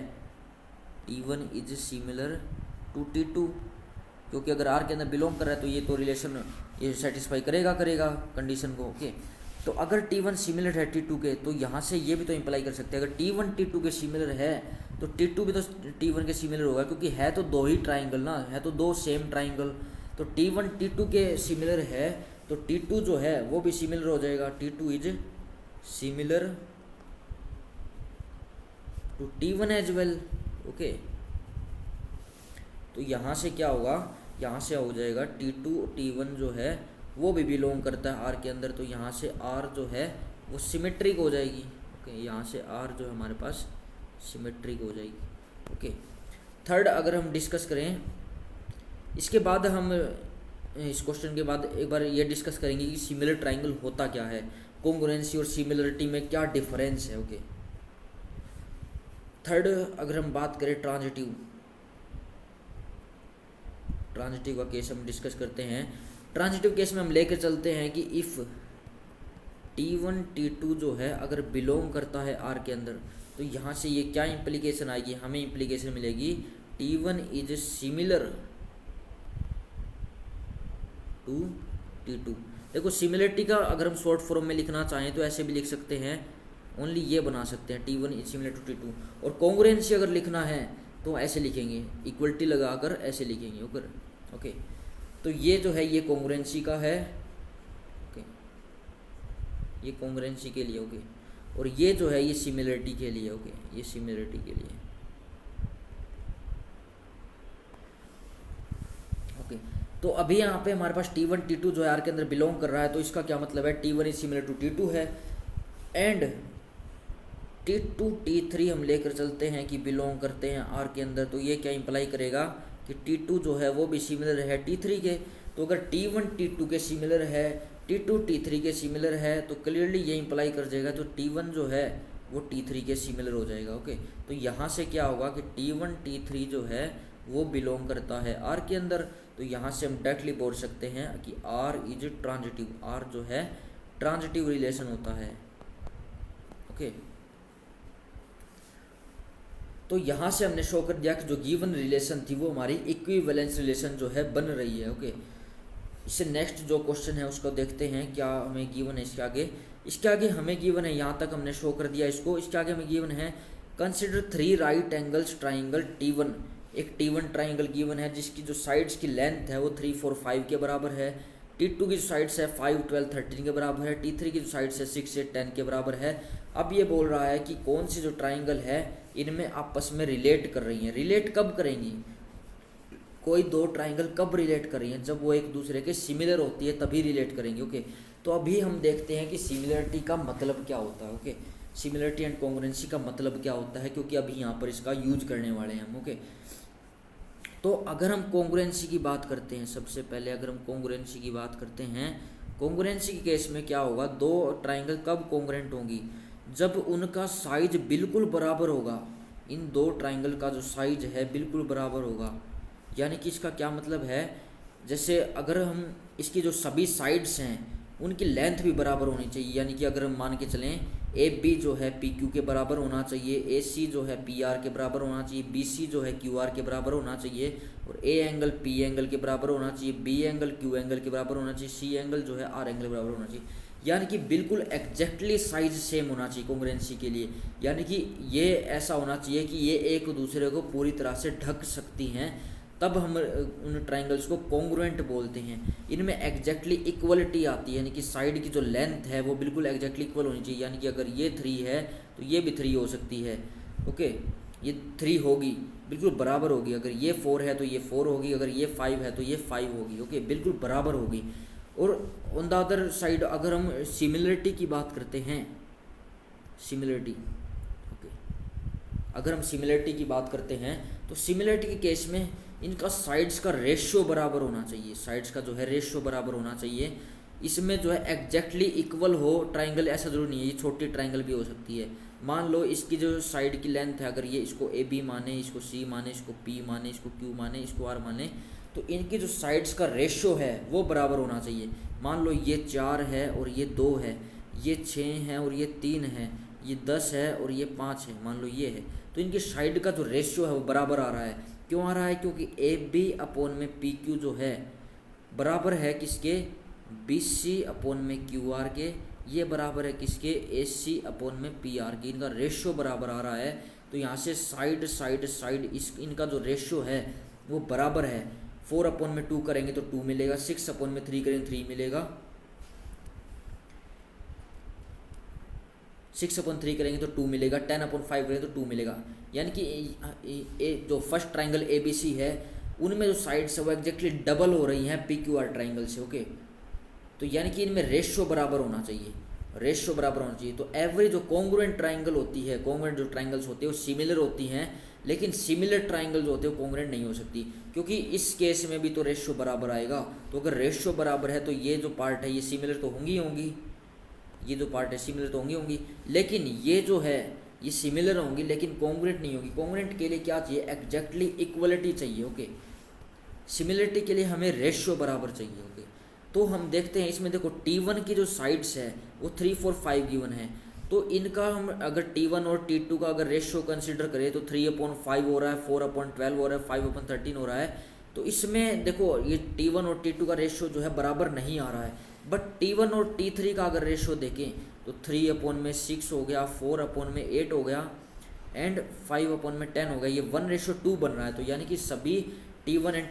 T1 is similar to T2, क्योंकि अगर R के अंदर बिलोंग कर रहा है तो ये तो रिलेशन ये सेटिस्फाई करेगा कंडीशन को। ओके, तो अगर T1 सिमिलर है T2 के, तो यहाँ से ये भी तो इम्प्लाई कर सकते हैं अगर T1 T2 के सिमिलर है तो T2 भी तो T1 के सिमिलर होगा, क्योंकि है तो दो ही ट्राइंगल ना, है तो दो सेम ट्राइंगल, तो T1 T2 के सिमिलर है तो T2 जो है वो भी सिमिलर हो जाएगा, T2 is similar to T1 as well. Okay, तो यहाँ से क्या होगा, यहाँ से हो जाएगा T2 T1 जो है वो भी बिलोंग करता है R के अंदर, तो यहाँ से R जो है वो सिमेट्रिक हो जाएगी। ओके, यहाँ से R जो है हमारे पास सिमेट्रिक हो जाएगी। ओके, थर्ड अगर हम डिस्कस करें, इसके बाद हम इस क्वेश्चन के बाद एक बार ये डिस्कस करेंगे कि सिमिलर ट्राइंगल होता क्या है, कॉन्ग्रुएंसी और सिमिलरिटी में क्या डिफरेंस है। ओके, थर्ड अगर हम बात करें ट्रांजिटिव का केस हम डिस्कस करते हैं। ट्रांजिटिव केस में हम लेकर चलते हैं कि इफ़ T1 T2 जो है अगर बिलोंग करता है R के अंदर, तो यहाँ से ये क्या इम्प्लीकेशन आएगी, हमें इम्प्लीकेशन मिलेगी T1 is similar to T2। देखो सिमिलरिटी का अगर हम शॉर्ट फॉर्म में लिखना चाहें तो ऐसे भी लिख सकते हैं, ओनली ये बना सकते हैं T1 is similar to T2, और कॉन्ग्रुएंसी अगर लिखना है तो ऐसे लिखेंगे, इक्वलिटी लगाकर ऐसे लिखेंगे। ओके, तो ये जो है ये कॉन्ग्रुएंसी का है। ओके, ये कॉन्ग्रुएंसी के लिए। ओके, और ये जो है ये सिमिलरिटी के लिए। ओके, ये सिमिलरिटी के लिए। ओके, तो अभी यहाँ पे हमारे पास T1 T2 जो है R के अंदर बिलोंग कर रहा है, तो इसका क्या मतलब है, T1 is similar to T2 है, एंड T2 T3 हम लेकर चलते हैं कि बिलोंग करते हैं R के अंदर, तो ये क्या इंप्लाई करेगा कि T2 जो है वो भी सिमिलर है T3 के। तो अगर T1 T2 के सिमिलर है, T2 T3 के सिमिलर है, तो क्लियरली ये इंप्लाई कर जाएगा तो T1 जो है वो T3 के सिमिलर हो जाएगा। ओके, तो यहाँ से क्या होगा कि T1 T3 जो है वो बिलोंग करता है R के अंदर, तो यहाँ से हम डायरेक्टली बोल सकते हैं कि R इज ट्रांजिटिव, R जो है ट्रांजिटिव रिलेशन होता है। ओके, तो यहाँ से हमने शो कर दिया कि जो गिवन रिलेशन थी वो हमारी इक्विवेलेंस रिलेशन जो है बन रही है। ओके, इससे नेक्स्ट जो क्वेश्चन है उसको देखते हैं, क्या हमें गिवन है इसके आगे हमें गिवन है, यहाँ तक हमने शो कर दिया इसको, इसके आगे हमें गिवन है consider 3 right angles triangle T1, एक T1 ट्राइंगल गिवन है जिसकी जो साइड्स की लेंथ है वो 3, 4, 5 के बराबर है, T2 की जो साइड्स है 5, 12, 13 के बराबर है, T3 की जो साइड्स है 6, 8, 10 के बराबर है। अब ये बोल रहा है कि कौन सी जो ट्राइंगल है इनमें आपस में रिलेट कर रही हैं, रिलेट कब करेंगी, कोई दो ट्राइंगल कब रिलेट कर रही हैं, जब वो एक दूसरे के सिमिलर होती है तभी रिलेट करेंगे। ओके, तो अभी हम देखते हैं कि सिमिलरिटी का मतलब क्या होता है। ओके, सिमिलरिटी एंड कॉन्ग्रुएंसी का मतलब क्या होता है, क्योंकि अभी यहाँ पर इसका यूज करने वाले हैं हम। ओके, तो अगर हम कॉन्ग्रुएंसी की बात करते हैं, सबसे पहले अगर हम कॉन्ग्रुएंसी की बात करते हैं, कॉन्ग्रुएंसी के केस में क्या होगा, दो ट्राइंगल कब कॉन्ग्रुएंट होंगी, जब उनका साइज बिल्कुल बराबर होगा। इन दो ट्राइंगल का जो साइज है बिल्कुल बराबर होगा, यानी कि इसका क्या मतलब है, जैसे अगर हम इसकी जो सभी साइड्स हैं उनकी लेंथ भी बराबर होनी चाहिए, यानी कि अगर हम मान के चलें ए बी जो है पी क्यू के बराबर होना चाहिए, ए सी जो है पी आर के बराबर होना चाहिए, बी सी जो है क्यू आर के बराबर होना चाहिए, और ए एंगल पी एंगल के बराबर होना चाहिए, बी एंगल क्यू एंगल के बराबर होना चाहिए, सी एंगल जो है आर एंगल के बराबर होना चाहिए। यानी कि बिल्कुल एग्जैक्टली साइज सेम होना चाहिए कॉन्ग्रुएंसी के लिए, यानी कि ये ऐसा होना चाहिए कि ये एक दूसरे को पूरी तरह से ढक सकती हैं, तब हम उन ट्राइंगल्स को कॉन्ग्रुएंट बोलते हैं। इनमें एग्जैक्टली इक्वलिटी आती है, यानी कि साइड की जो लेंथ है वो बिल्कुल एग्जैक्टली इक्वल होनी चाहिए, यानी कि अगर ये 3 है तो ये भी 3 हो सकती है। ओके, ये 3 होगी, बिल्कुल बराबर होगी, अगर ये 4 है तो ये 4 होगी, अगर ये 5 है तो ये 5 होगी। ओके, बिल्कुल बराबर होगी। और ऑन द अदर साइड अगर हम सिमिलरिटी की बात करते हैं, सिमिलरिटी, ओके, अगर हम सिमिलरिटी की बात करते हैं तो सिमिलरिटी के केस में इनका साइड्स का रेशियो बराबर होना चाहिए, साइड्स का जो है रेशियो बराबर होना चाहिए। इसमें जो है एग्जैक्टली इक्वल हो ट्राइंगल, ऐसा जरूरी नहीं है, ये छोटी ट्राइंगल भी हो सकती है। मान लो इसकी जो साइड की लेंथ है, अगर ये इसको ए बी माने, इसको सी माने, इसको पी माने, इसको क्यू माने, इसको आर माने, तो इनकी जो साइड्स का रेशियो है वो बराबर होना चाहिए। मान लो ये 4 है और ये 2 है, ये 6 है और ये 3 है, ये 10 है और ये 5 है, मान लो ये है, तो इनकी साइड का जो रेशियो है वो बराबर आ रहा है। क्यों आ रहा है, क्योंकि ए बी अपॉन में पी क्यू जो है बराबर है किसके, बी सी अपॉन में क्यू आर के, ये बराबर है किसके, ए सी अपॉन में पी आर के, इनका रेशियो बराबर आ रहा है। तो यहाँ से साइड साइड साइड इस इनका जो रेशियो है वो बराबर है। 4 अपॉन में 2 करेंगे तो 2 मिलेगा, 6 अपॉन में 3 करेंगे 3 मिलेगा, 6 अपॉन 3 करेंगे तो 2 मिलेगा, 10 अपॉन 5 करेंगे तो 2 मिलेगा। यानी कि जो first triangle A B C है उनमें जो साइड्स है वो एग्जैक्टली डबल हो रही हैं पी क्यू आर ट्राइंगल से। ओके, तो यानी कि इनमें रेशियो बराबर होना चाहिए, रेशियो बराबर होना चाहिए। तो एवरेज जो कॉन्ग्रुएंट ट्राइंगल होती है, कॉन्ग्रुएंट जो ट्राइंगल्स होती है वो सिमिलर होती हैं, लेकिन सिमिलर ट्राइंगल जो होते हैं वो कॉन्ग्रुएंट नहीं हो सकती, क्योंकि इस केस में भी तो रेशियो बराबर आएगा। तो अगर रेशियो बराबर है तो ये जो पार्ट है ये सिमिलर तो होंगी होंगी, ये जो पार्ट है सिमिलर तो होंगी, लेकिन ये जो है ये सिमिलर होंगी लेकिन कॉन्ग्रुएंट नहीं होगी। कॉन्ग्रुएंट के लिए क्या चाहिए, एग्जैक्टली इक्वलिटी चाहिए। ओके, सिमिलरिटी के लिए हमें रेशियो बराबर चाहिए। ओके, तो हम देखते हैं इसमें, देखो T1 की जो साइड्स है वो 3 4 5 गिवन है, तो इनका हम अगर T1 और T2 का अगर रेशियो कंसिडर करें तो 3/5 हो रहा है, 4/12 हो रहा है, 5/13 हो रहा है। तो इसमें देखो ये T1 और T2 का रेशियो जो है बराबर नहीं आ रहा है, बट T1 और T3 का अगर रेशियो देखें तो 3/6 हो गया, 4/8 हो गया एंड 5/10 हो गया, ये 1:2 बन रहा है। तो यानी कि सभी T1 एंड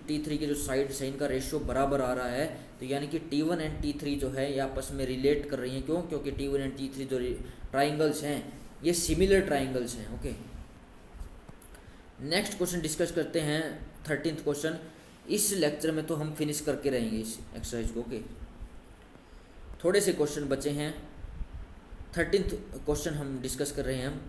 T3 के जो साइड्स हैं इनका रेशियो बराबर आ रहा है। तो यानी कि T1 एंड T3 जो है ये आपस में रिलेट कर रही हैं, क्यों, क्योंकि T1 एंड T3 जो ट्राइंगल्स हैं ये सिमिलर ट्राइंगल्स हैं। ओके, नेक्स्ट क्वेश्चन डिस्कस करते हैं, 13th क्वेश्चन। इस लेक्चर में तो हम फिनिश करके रहेंगे इस एक्सरसाइज को। ओके, थोड़े से क्वेश्चन बचे हैं, 13th क्वेश्चन हम डिस्कस कर रहे हैं। हम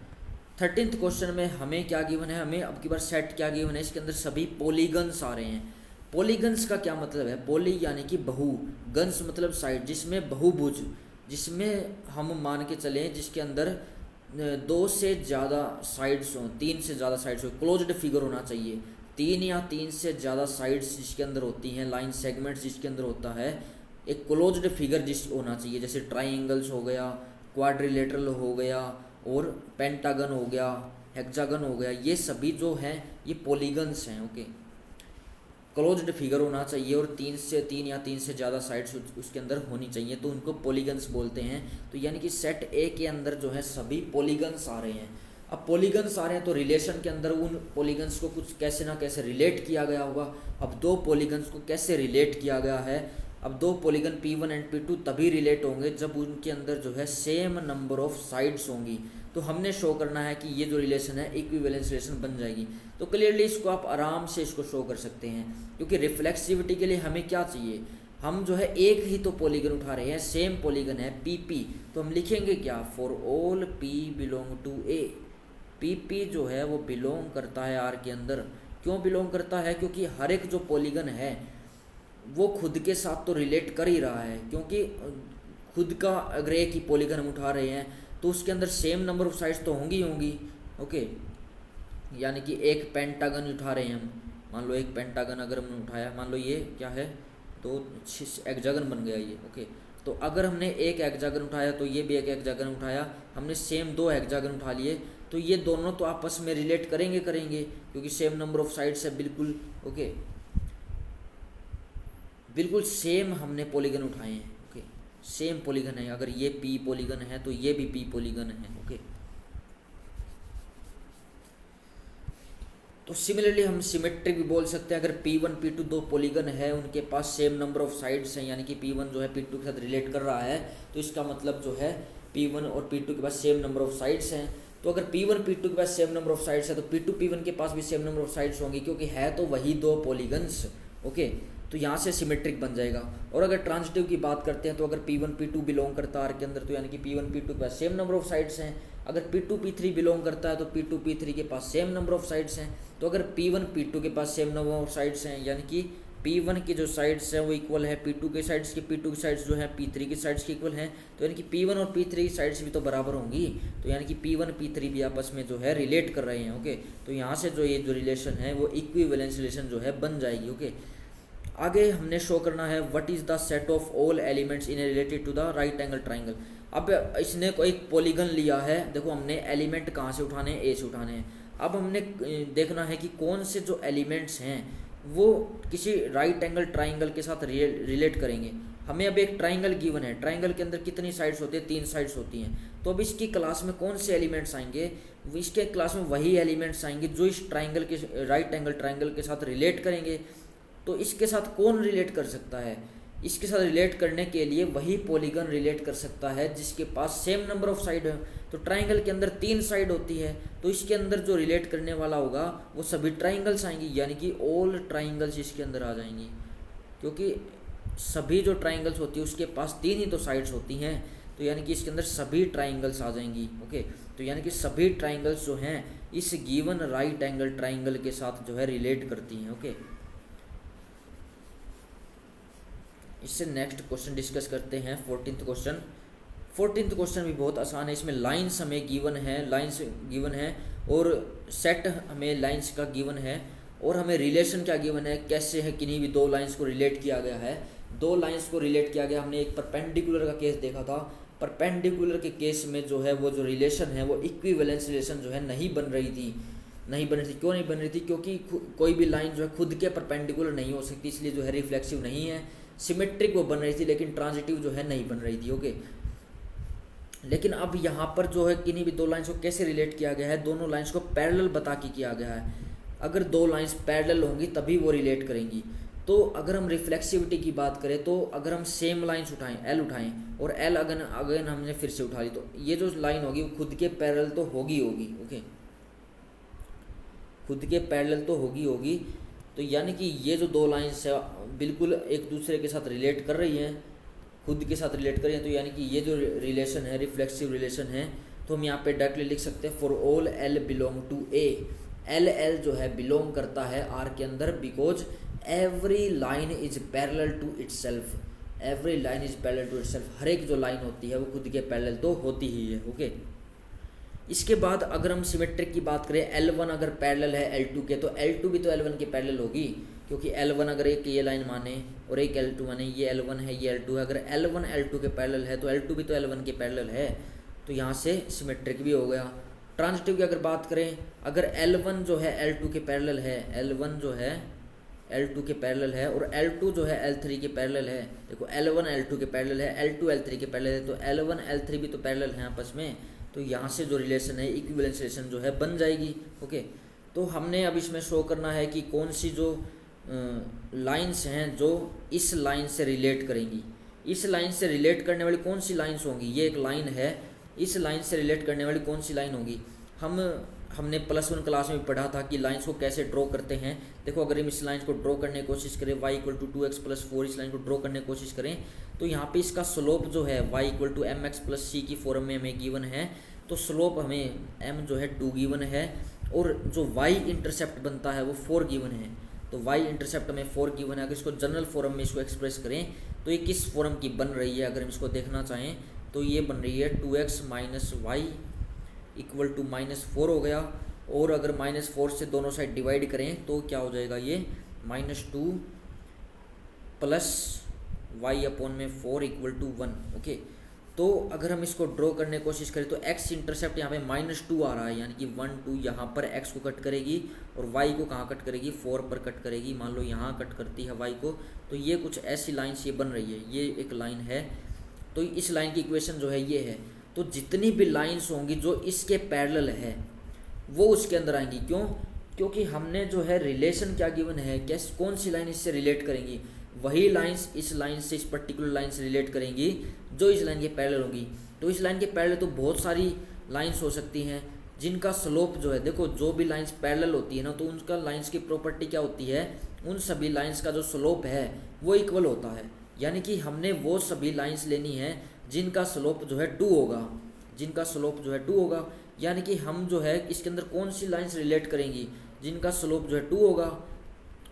13th क्वेश्चन में हमें क्या गिवन है, हमें अब की बार सेट क्या गिवन है, इसके अंदर सभी पॉलीगन्स आ रहे हैं। पॉलीगन्स का क्या मतलब है, पॉली यानी कि बहु, गन्स मतलब साइड, जिसमें बहुभुज, जिसमें हम मान के चलें जिसके अंदर 2 से ज़्यादा साइड्स हों, 3 से ज़्यादा साइड्स हो, क्लोज्ड फिगर होना चाहिए। 3 या 3 से ज़्यादा साइड्स जिसके अंदर होती हैं, लाइन सेगमेंट्स जिसके अंदर होता है, एक क्लोज्ड फिगर जिस होना चाहिए, जैसे ट्राइंगल्स हो गया, क्वाड्रिलेटरल हो गया और पेंटागन हो गया, हेक्सागन हो गया, ये सभी जो हैं ये पॉलीगन्स हैं। ओके, क्लोज्ड फिगर होना चाहिए और 3 या 3 से ज़्यादा साइड्स उसके अंदर होनी चाहिए, तो उनको पॉलीगन्स बोलते हैं। तो यानी कि सेट ए के अंदर जो है सभी पॉलीगन्स आ रहे हैं। अब पॉलीगन्स आ रहे हैं तो रिलेशन के अंदर उन पॉलीगन्स को कुछ कैसे ना कैसे रिलेट किया गया होगा। अब 2 पॉलीगन्स को कैसे रिलेट किया गया है अब दो पॉलीगन P1 एंड P2 तभी रिलेट होंगे जब उनके अंदर जो है सेम नंबर ऑफ साइड्स होंगी। तो हमने शो करना है कि ये जो रिलेशन है इक्विवेलेंस रिलेशन बन जाएगी। तो क्लियरली इसको आप आराम से इसको शो कर सकते हैं, क्योंकि रिफ्लेक्सिविटी के लिए हमें क्या चाहिए, हम जो है एक ही तो पॉलीगन उठा रहे हैं, सेम पॉलीगन है PP, तो हम लिखेंगे क्या, for all P belong to A। PP जो है वो बिलोंग करता है R के अंदर। क्यों बिलोंग करता है, क्योंकि हर एक जो पॉलीगन है वो खुद के साथ तो रिलेट कर ही रहा है, क्योंकि खुद का अगर एक ही पॉलीगन हम उठा रहे हैं तो उसके अंदर सेम नंबर ऑफ साइड्स तो होंगी होंगी। ओके, यानी कि एक पेंटागन उठा रहे हैं हम, मान लो एक पेंटागन अगर हमने उठाया, मान लो ये क्या है, तो हेक्सागन बन गया ये। ओके, तो अगर हमने एक हेक्सागन उठाया तो ये भी एक हेक्सागन उठाया, हमने सेम दो हेक्सागन उठा लिए, तो ये दोनों तो आपस में रिलेट करेंगे क्योंकि सेम नंबर ऑफ साइड्स है बिल्कुल। ओके, बिल्कुल सेम हमने पॉलीगन उठाए हैं। ओके, सेम पॉलीगन है, अगर ये P पॉलीगन है तो ये भी P पॉलीगन है। ओके, तो सिमिलरली हम सिमेट्रिक भी बोल सकते हैं, अगर P1 P2 दो पॉलीगन है, उनके पास सेम नंबर ऑफ साइड्स हैं, यानी कि P1 जो है P2 के साथ रिलेट कर रहा है, तो इसका मतलब जो है P1 और P2 के पास सेम नंबर ऑफ साइड्स हैं। तो अगर P1 P2 के पास सेम नंबर ऑफ साइड्स है तो P2 P1 के पास भी सेम नंबर ऑफ साइड्स होंगी, क्योंकि है तो वही दो पॉलीगन्स। ओके, तो यहाँ से सिमेट्रिक बन जाएगा। और अगर ट्रांजिटिव की बात करते हैं तो अगर P1 P2 बिलोंग करता है R के अंदर, तो यानी कि P1 P2 के पास सेम नंबर ऑफ साइड्स हैं। अगर P2 P3 बिलोंग करता है तो P2 P3 के पास सेम नंबर ऑफ साइड्स हैं। तो अगर P1 P2 के पास सेम नंबर ऑफ साइड्स हैं, यानी कि P1 की जो साइड्स हैं वो इक्वल है P2 के साइड्स की, P2 की साइड्स जो है P3 की साइड्स की इक्वल हैं, तो यानी कि P1 और P3 की साइड्स भी तो बराबर होंगी, तो यानी कि P1 P3 भी आपस में जो है रिलेट कर रहे हैं। ओके, तो यहाँ से जो ये जो रिलेशन है वो इक्विवेलेंस रिलेशन जो है बन जाएगी। ओके, आगे हमने शो करना है what is the set of all elements in related to the right angle triangle. अब इसने कोई पॉलीगन लिया है, देखो हमने एलिमेंट कहाँ से उठाने हैं, A से उठाने हैं। अब हमने देखना है कि कौन से जो एलिमेंट्स हैं वो किसी राइट एंगल ट्राइंगल के साथ रिलेट करेंगे। हमें अब एक ट्राइंगल गिवन है, ट्राइंगल के अंदर कितनी साइड्स होती है, 3 साइड्स होती हैं। तो अब इसकी क्लास में कौन से एलिमेंट्स आएंगे, इसके क्लास में वही एलिमेंट्स आएंगे जो इस ट्राइंगल के राइट एंगल ट्राइंगल के साथ रिलेट करेंगे। तो इसके साथ कौन रिलेट कर सकता है, इसके साथ रिलेट करने के लिए वही पॉलीगन रिलेट कर सकता है जिसके पास सेम नंबर ऑफ साइड है। तो ट्राइंगल के अंदर 3 साइड होती है, तो इसके अंदर जो रिलेट करने वाला होगा वो सभी ट्राइंगल्स आएंगी, यानी कि ऑल ट्राइंगल्स इसके अंदर आ जाएंगी, क्योंकि सभी जो ट्राइंगल्स होती है उसके पास 3 ही तो साइड्स होती हैं, तो यानी कि इसके अंदर सभी ट्राइंगल्स आ जाएंगी। ओके, तो यानी कि सभी ट्राइंगल्स जो हैं इस गिवन राइट एंगल ट्राइंगल के साथ जो है रिलेट करती हैं। ओके, इससे नेक्स्ट क्वेश्चन डिस्कस करते हैं 14th क्वेश्चन। 14th क्वेश्चन भी बहुत आसान है, इसमें लाइंस हमें गिवन है, लाइंस गिवन है और सेट हमें लाइंस का गिवन है, और हमें रिलेशन क्या गिवन है, कैसे है किन्हीं भी दो लाइंस को रिलेट किया गया है। दो लाइंस को रिलेट किया गया, हमने एक परपेंडिकुलर का केस देखा था। परपेंडिकुलर के केस में जो है वो जो रिलेशन है वो इक्विवेलेंस रिलेशन जो है नहीं बन रही थी। क्यों नहीं बन रही थी, क्योंकि कोई भी लाइन जो है खुद के परपेंडिकुलर नहीं हो सकती, इसलिए जो है रिफ्लेक्सिव नहीं है। सिमेट्रिक वो बन रही थी लेकिन ट्रांजिटिव जो है नहीं बन रही थी। ओके, लेकिन अब यहाँ पर जो है किन्हीं भी दो लाइंस को कैसे रिलेट किया गया है, दोनों लाइंस को पैरेलल बता के किया गया है। अगर दो लाइंस पैरेलल होंगी तभी वो रिलेट करेंगी। तो अगर हम रिफ्लेक्सिविटी की बात करें तो अगर हम सेम लाइंस उठाएं, L उठाएं और L अगेन हमने फिर से उठा ली, तो ये जो लाइन होगी वो खुद के पैरेलल तो होगी। ओके, खुद के पैरेलल तो होगी। तो यानी कि ये जो दो लाइंस है बिल्कुल एक दूसरे के साथ रिलेट कर रही हैं, खुद के साथ रिलेट कर रही हैं, तो यानी कि ये जो रिलेशन है रिफ्लेक्सिव रिलेशन है। तो हम यहाँ पे डायरेक्टली लिख सकते हैं for all L belong to A। L जो है बिलोंग करता है R के अंदर, because every line is parallel to itself. Every line is parallel to itself, हर एक जो लाइन होती है वो खुद के पैरेलल तो होती ही है। ओके, इसके बाद अगर हम सिमेट्रिक की बात करें, L1 अगर पैरेलल है L2 के, तो L2 भी तो L1 के पैरेलल होगी, क्योंकि L1 अगर एक ये लाइन माने और एक L2 माने, ये L1 है ये L2 है, अगर L1 L2 के पैरेलल है तो L2 भी तो L1 के पैरेलल है, तो यहाँ से सिमेट्रिक भी हो गया। ट्रांजिटिव की अगर बात करें, अगर L1 जो है L2 के पैरेलल है, L1 जो है L2 के पैरेलल है और L2 जो है L3 के पैरेलल है, देखो L1 L2 के पैरेलल है, L2 L3 के पैरेलल है, तो L1 L3 भी तो पैरेलल हैं आपस में, तो यहाँ से जो रिलेशन है इक्विवेलेंस रिलेशन जो है बन जाएगी। ओके, तो हमने अब इसमें शो करना है कि कौन सी जो लाइंस हैं जो इस लाइन से रिलेट करेंगी। इस लाइन से रिलेट करने वाली कौन सी लाइंस होंगी, ये एक लाइन है, इस लाइन से रिलेट करने वाली कौन सी लाइन होगी। हमने +1 क्लास में पढ़ा था कि लाइंस को कैसे ड्रॉ करते हैं। देखो अगर हम इस लाइन को ड्रॉ करने की कोशिश करें y = 2x + 4, इस लाइन को ड्रॉ करने की कोशिश करें तो यहाँ पे इसका स्लोप जो है y = mx + c की फॉर्म में हमें गिवन है। तो स्लोप हमें m जो है 2 गिवन है और जो y इंटरसेप्ट बनता है वो 4 गिवन है। तो y इंटरसेप्ट में 4 गिवन है। अगर इसको जनरल फॉर्म में इसको एक्सप्रेस करें तो ये किस फॉर्म की बन रही है, अगर हम इसको देखना चाहें तो ये बन रही है 2x - y = -4 हो गया। और अगर -4 से दोनों साइड डिवाइड करें तो क्या हो जाएगा, ये -2 + y/4 = 1। ओके, तो अगर हम इसको ड्रॉ करने की कोशिश करें तो x इंटरसेप्ट यहाँ पे -2 आ रहा है, यानी कि 1 2 यहाँ पर x को कट करेगी और y को कहाँ कट करेगी, 4 पर कट करेगी। मान लो यहाँ कट करती है y को, तो ये कुछ ऐसी लाइन्स ये बन रही है, ये एक लाइन है। तो इस लाइन की इक्वेशन जो है ये है। तो जितनी भी लाइंस होंगी जो इसके पैरेलल है वो उसके अंदर आएंगी। क्यों? क्योंकि हमने जो है रिलेशन क्या गिवन है, कैसे कौन सी लाइन इससे रिलेट करेंगी, वही लाइंस इस लाइन से, इस पर्टिकुलर लाइन से रिलेट करेंगी जो इस लाइन के पैरेलल होगी। तो इस लाइन के पैरेलल तो बहुत सारी लाइंस हो सकती हैं जिनका स्लोप जो है, देखो जो भी लाइंस पैरेलल होती है ना तो उनका लाइंस की प्रॉपर्टी क्या होती है, उन सभी लाइंस का जो स्लोप है वो इक्वल होता है। यानी कि हमने वो सभी लाइंस लेनी है जिनका स्लोप जो है 2 होगा, जिनका स्लोप जो है 2 होगा। यानी कि हम जो है इसके अंदर कौन सी लाइंस रिलेट करेंगी जिनका स्लोप जो है 2 होगा।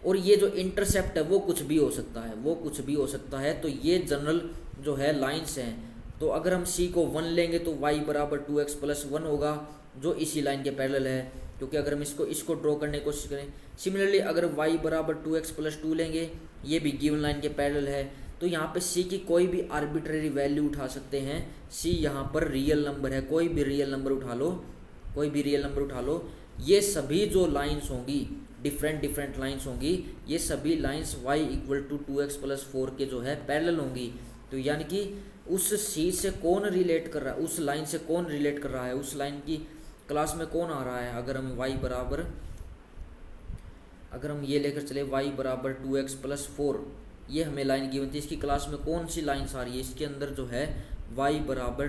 और ये जो इंटरसेप्ट है वो कुछ भी हो सकता है, वो कुछ भी हो सकता है। तो ये जनरल जो है लाइंस हैं। तो अगर हम c को 1 लेंगे तो y = 2x + 1 होगा जो इसी लाइन के पैरेलल है। क्योंकि अगर हम इसको ड्रॉ करने की कोशिश करें, सिमिलरली अगर y = 2x + 2 लेंगे, ये भी गिवन लाइन के पैरेलल है। तो यहाँ पे c की कोई भी आर्बिट्रेरी वैल्यू उठा सकते हैं। c यहाँ पर रियल नंबर है, कोई भी रियल नंबर उठा लो, कोई भी रियल नंबर उठा लो। ये सभी जो लाइंस होंगी, डिफरेंट लाइंस होंगी, ये सभी लाइंस y = 2x + 4 के जो है पैरेलल होंगी। तो यानी कि उस c से कौन रिलेट कर रहा है, उस लाइन से कौन रिलेट कर रहा है, उस लाइन की क्लास में कौन आ रहा है। अगर हम अगर हम ये लेकर चले y = 2x + 4, ये हमें लाइन गिवन थी, इसकी क्लास में कौन सी लाइन्स आ रही है, इसके अंदर जो है y =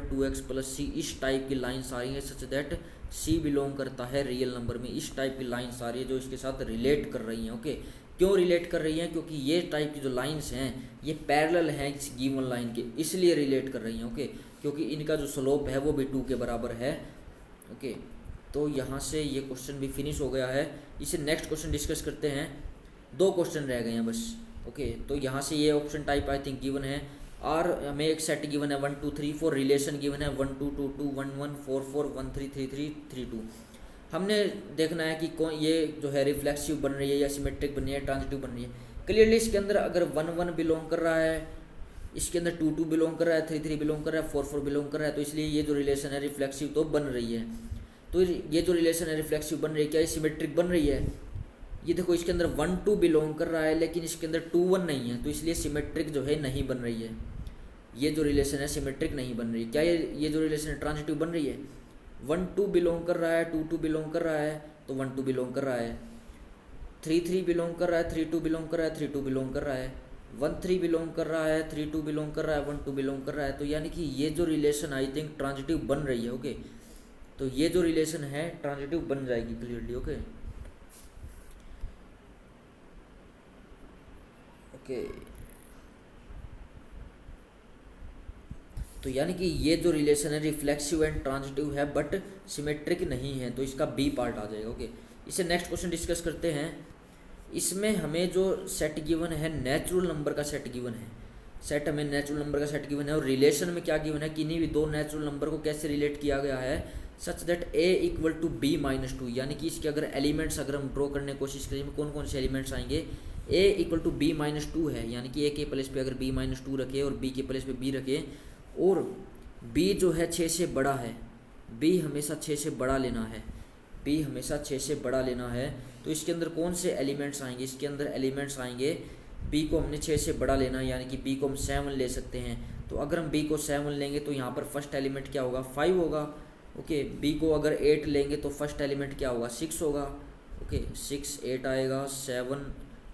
2x + c, इस टाइप की लाइन्स आ रही है सच दैट c बिलोंग करता है रियल नंबर में। इस टाइप की लाइन्स आ रही है जो इसके साथ रिलेट कर रही हैं। ओके, क्यों रिलेट कर रही हैं? क्योंकि ये टाइप की जो लाइन्स हैं ये पैरेलल हैं इस गिवन लाइन के, इसलिए रिलेट कर रही हैं। ओके, क्योंकि इनका जो स्लोप है वो भी 2 के बराबर है। ओके, तो यहाँ से ये क्वेश्चन भी फिनिश हो गया है। इसे नेक्स्ट क्वेश्चन डिस्कस करते हैं, 2 क्वेश्चन रह गए हैं बस। ओके, तो यहाँ से ये option type I think given है। और हमें एक सेट गिवन है 1 2 3 4, रिलेशन गिवन है 1 2 2 2 1 1 4 4 1 3 3 3 3 2। हमने देखना है कि कौन ये जो है रिफ्लेक्सिव बन रही है या सिमेट्रिक बन रही है, ट्रांजिटिव बन रही है। क्लियरली इसके अंदर अगर 1 1 बिलोंग कर रहा है, इसके अंदर 2 2 बिलोंग कर रहा है, 3 3 बिलोंग कर रहा है, 4 4 बिलोंग कर रहा है, तो इसलिए ये जो रिलेशन है रिफ्लेक्सिव तो बन रही है। तो ये जो रिलेशन है रिफ्लेक्सिव बन रही है, क्या ये सिमेट्रिक बन रही है? ये देखो इसके अंदर 1 2 बिलोंग कर रहा है लेकिन इसके अंदर 2 1 नहीं है, तो इसलिए सिमेट्रिक जो है नहीं बन रही है। ये जो रिलेशन है सिमेट्रिक नहीं बन रही। क्या ये जो रिलेशन है ट्रांजिटिव बन रही है? 1 2 बिलोंग कर रहा है, 2 2 बिलोंग कर रहा है, तो 1 2 बिलोंग कर रहा है। 3 3 बिलोंग कर रहा है, 3 2 बिलोंग कर रहा है, 3 2 बिलोंग कर रहा है। 1 3 बिलोंग कर रहा है, 3 2 बिलोंग कर रहा है, 1 2 बिलोंग कर रहा है। तो यानी कि ये जो रिलेशन आई थिंक ट्रांजिटिव बन रही है। ओके, तो ये जो रिलेशन है ट्रांजिटिव बन जाएगी क्लियरली। ओके ओके, तो यानी कि ये जो रिलेशन है रिफ्लेक्सिव एंड ट्रांजिटिव है बट सिमेट्रिक नहीं है, तो इसका बी पार्ट आ जाएगा। ओके, इसे नेक्स्ट क्वेश्चन डिस्कस करते हैं। इसमें हमें जो सेट गिवन है नेचुरल नंबर का सेट गिवन है, सेट हमें नेचुरल नंबर का सेट गिवन है। और रिलेशन में क्या गिवन है, किन्हीं भी 2 नेचुरल नंबर को कैसे रिलेट किया गया है, सच दैट a = b - 2। यानी कि इसके अगर एलिमेंट्स अगर हम ड्रॉ करने की कोशिश करें, कौन कौन से एलिमेंट्स आएंगे, a = b - 2 है, यानी कि a के प्लेस पे अगर b - 2 रखे और b के प्लेस पे b रखे, और b जो है 6 से बड़ा है, b हमेशा 6 से बड़ा लेना है, b हमेशा 6 से बड़ा लेना है। तो इसके अंदर कौन से एलिमेंट्स आएंगे, इसके अंदर एलिमेंट्स आएंगे, b को हमने 6 से बड़ा लेना है, यानी कि b को हम 7 ले सकते हैं। तो अगर हम b को 7 लेंगे तो यहाँ पर फर्स्ट एलिमेंट क्या होगा, 5 होगा। ओके, b को अगर 8 लेंगे तो फर्स्ट एलिमेंट क्या होगा, 6 होगा। ओके, 6 8 आएगा, 7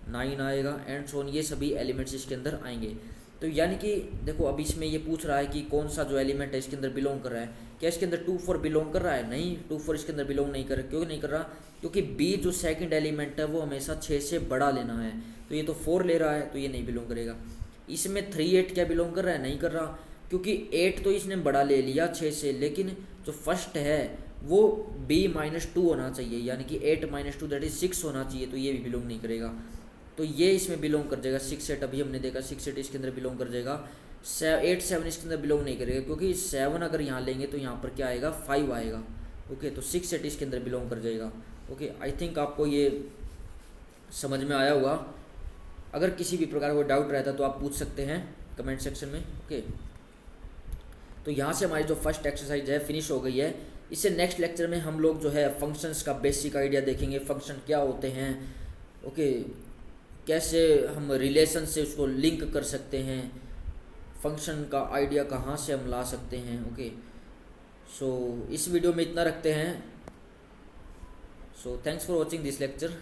9 आएगा एंड सो ऑन, ये सभी एलिमेंट्स इसके अंदर आएंगे। तो यानी कि देखो अब इसमें ये पूछ रहा है कि कौन सा जो एलिमेंट है इसके अंदर बिलोंग कर रहा है। क्या इसके अंदर 2 4 बिलोंग कर रहा है? नहीं, 2 4 इसके अंदर बिलोंग नहीं कर रहा। क्यों नहीं कर रहा? क्योंकि बी जो सेकंड एलिमेंट है वो हमेशा 6 से बड़ा लेना है, तो ये तो 4 ले रहा है, तो ये नहीं बिलोंग करेगा। इसमें 3 8 क्या बिलोंग कर रहा है? नहीं कर रहा, क्योंकि 8 तो इसने बड़ा ले लिया 6 से, लेकिन जो फर्स्ट है वो b-2 होना चाहिए, यानी कि 8-2 दैट इज 6 होना चाहिए, तो ये भी बिलोंग नहीं करेगा। तो ये इसमें बिलोंग कर जाएगा 6 8। अभी हमने देखा 6 8 इसके अंदर बिलोंग कर जाएगा। 8 7 इसके अंदर बिलोंग नहीं करेगा, क्योंकि 7 अगर यहाँ लेंगे तो यहाँ पर क्या आएगा? 5 आएगा। ओके, तो 6 8 इसके अंदर बिलोंग कर जाएगा। ओके, आई थिंक आपको ये समझ में आया होगा। अगर किसी भी प्रकार का डाउट रहता तो आप पूछ सकते हैं कमेंट सेक्शन में। ओके, तो यहाँ से हमारी जो फर्स्ट एक्सरसाइज है फिनिश हो गई है। इससे नेक्स्ट लेक्चर में हम लोग जो है फंक्शंस का बेसिक आइडिया देखेंगे, फंक्शन क्या होते हैं, ओके, कैसे हम रिलेशन से उसको लिंक कर सकते हैं, फंक्शन का आइडिया कहाँ से हम ला सकते हैं। ओके, सो इस वीडियो में इतना रखते हैं। So thanks for watching this lecture.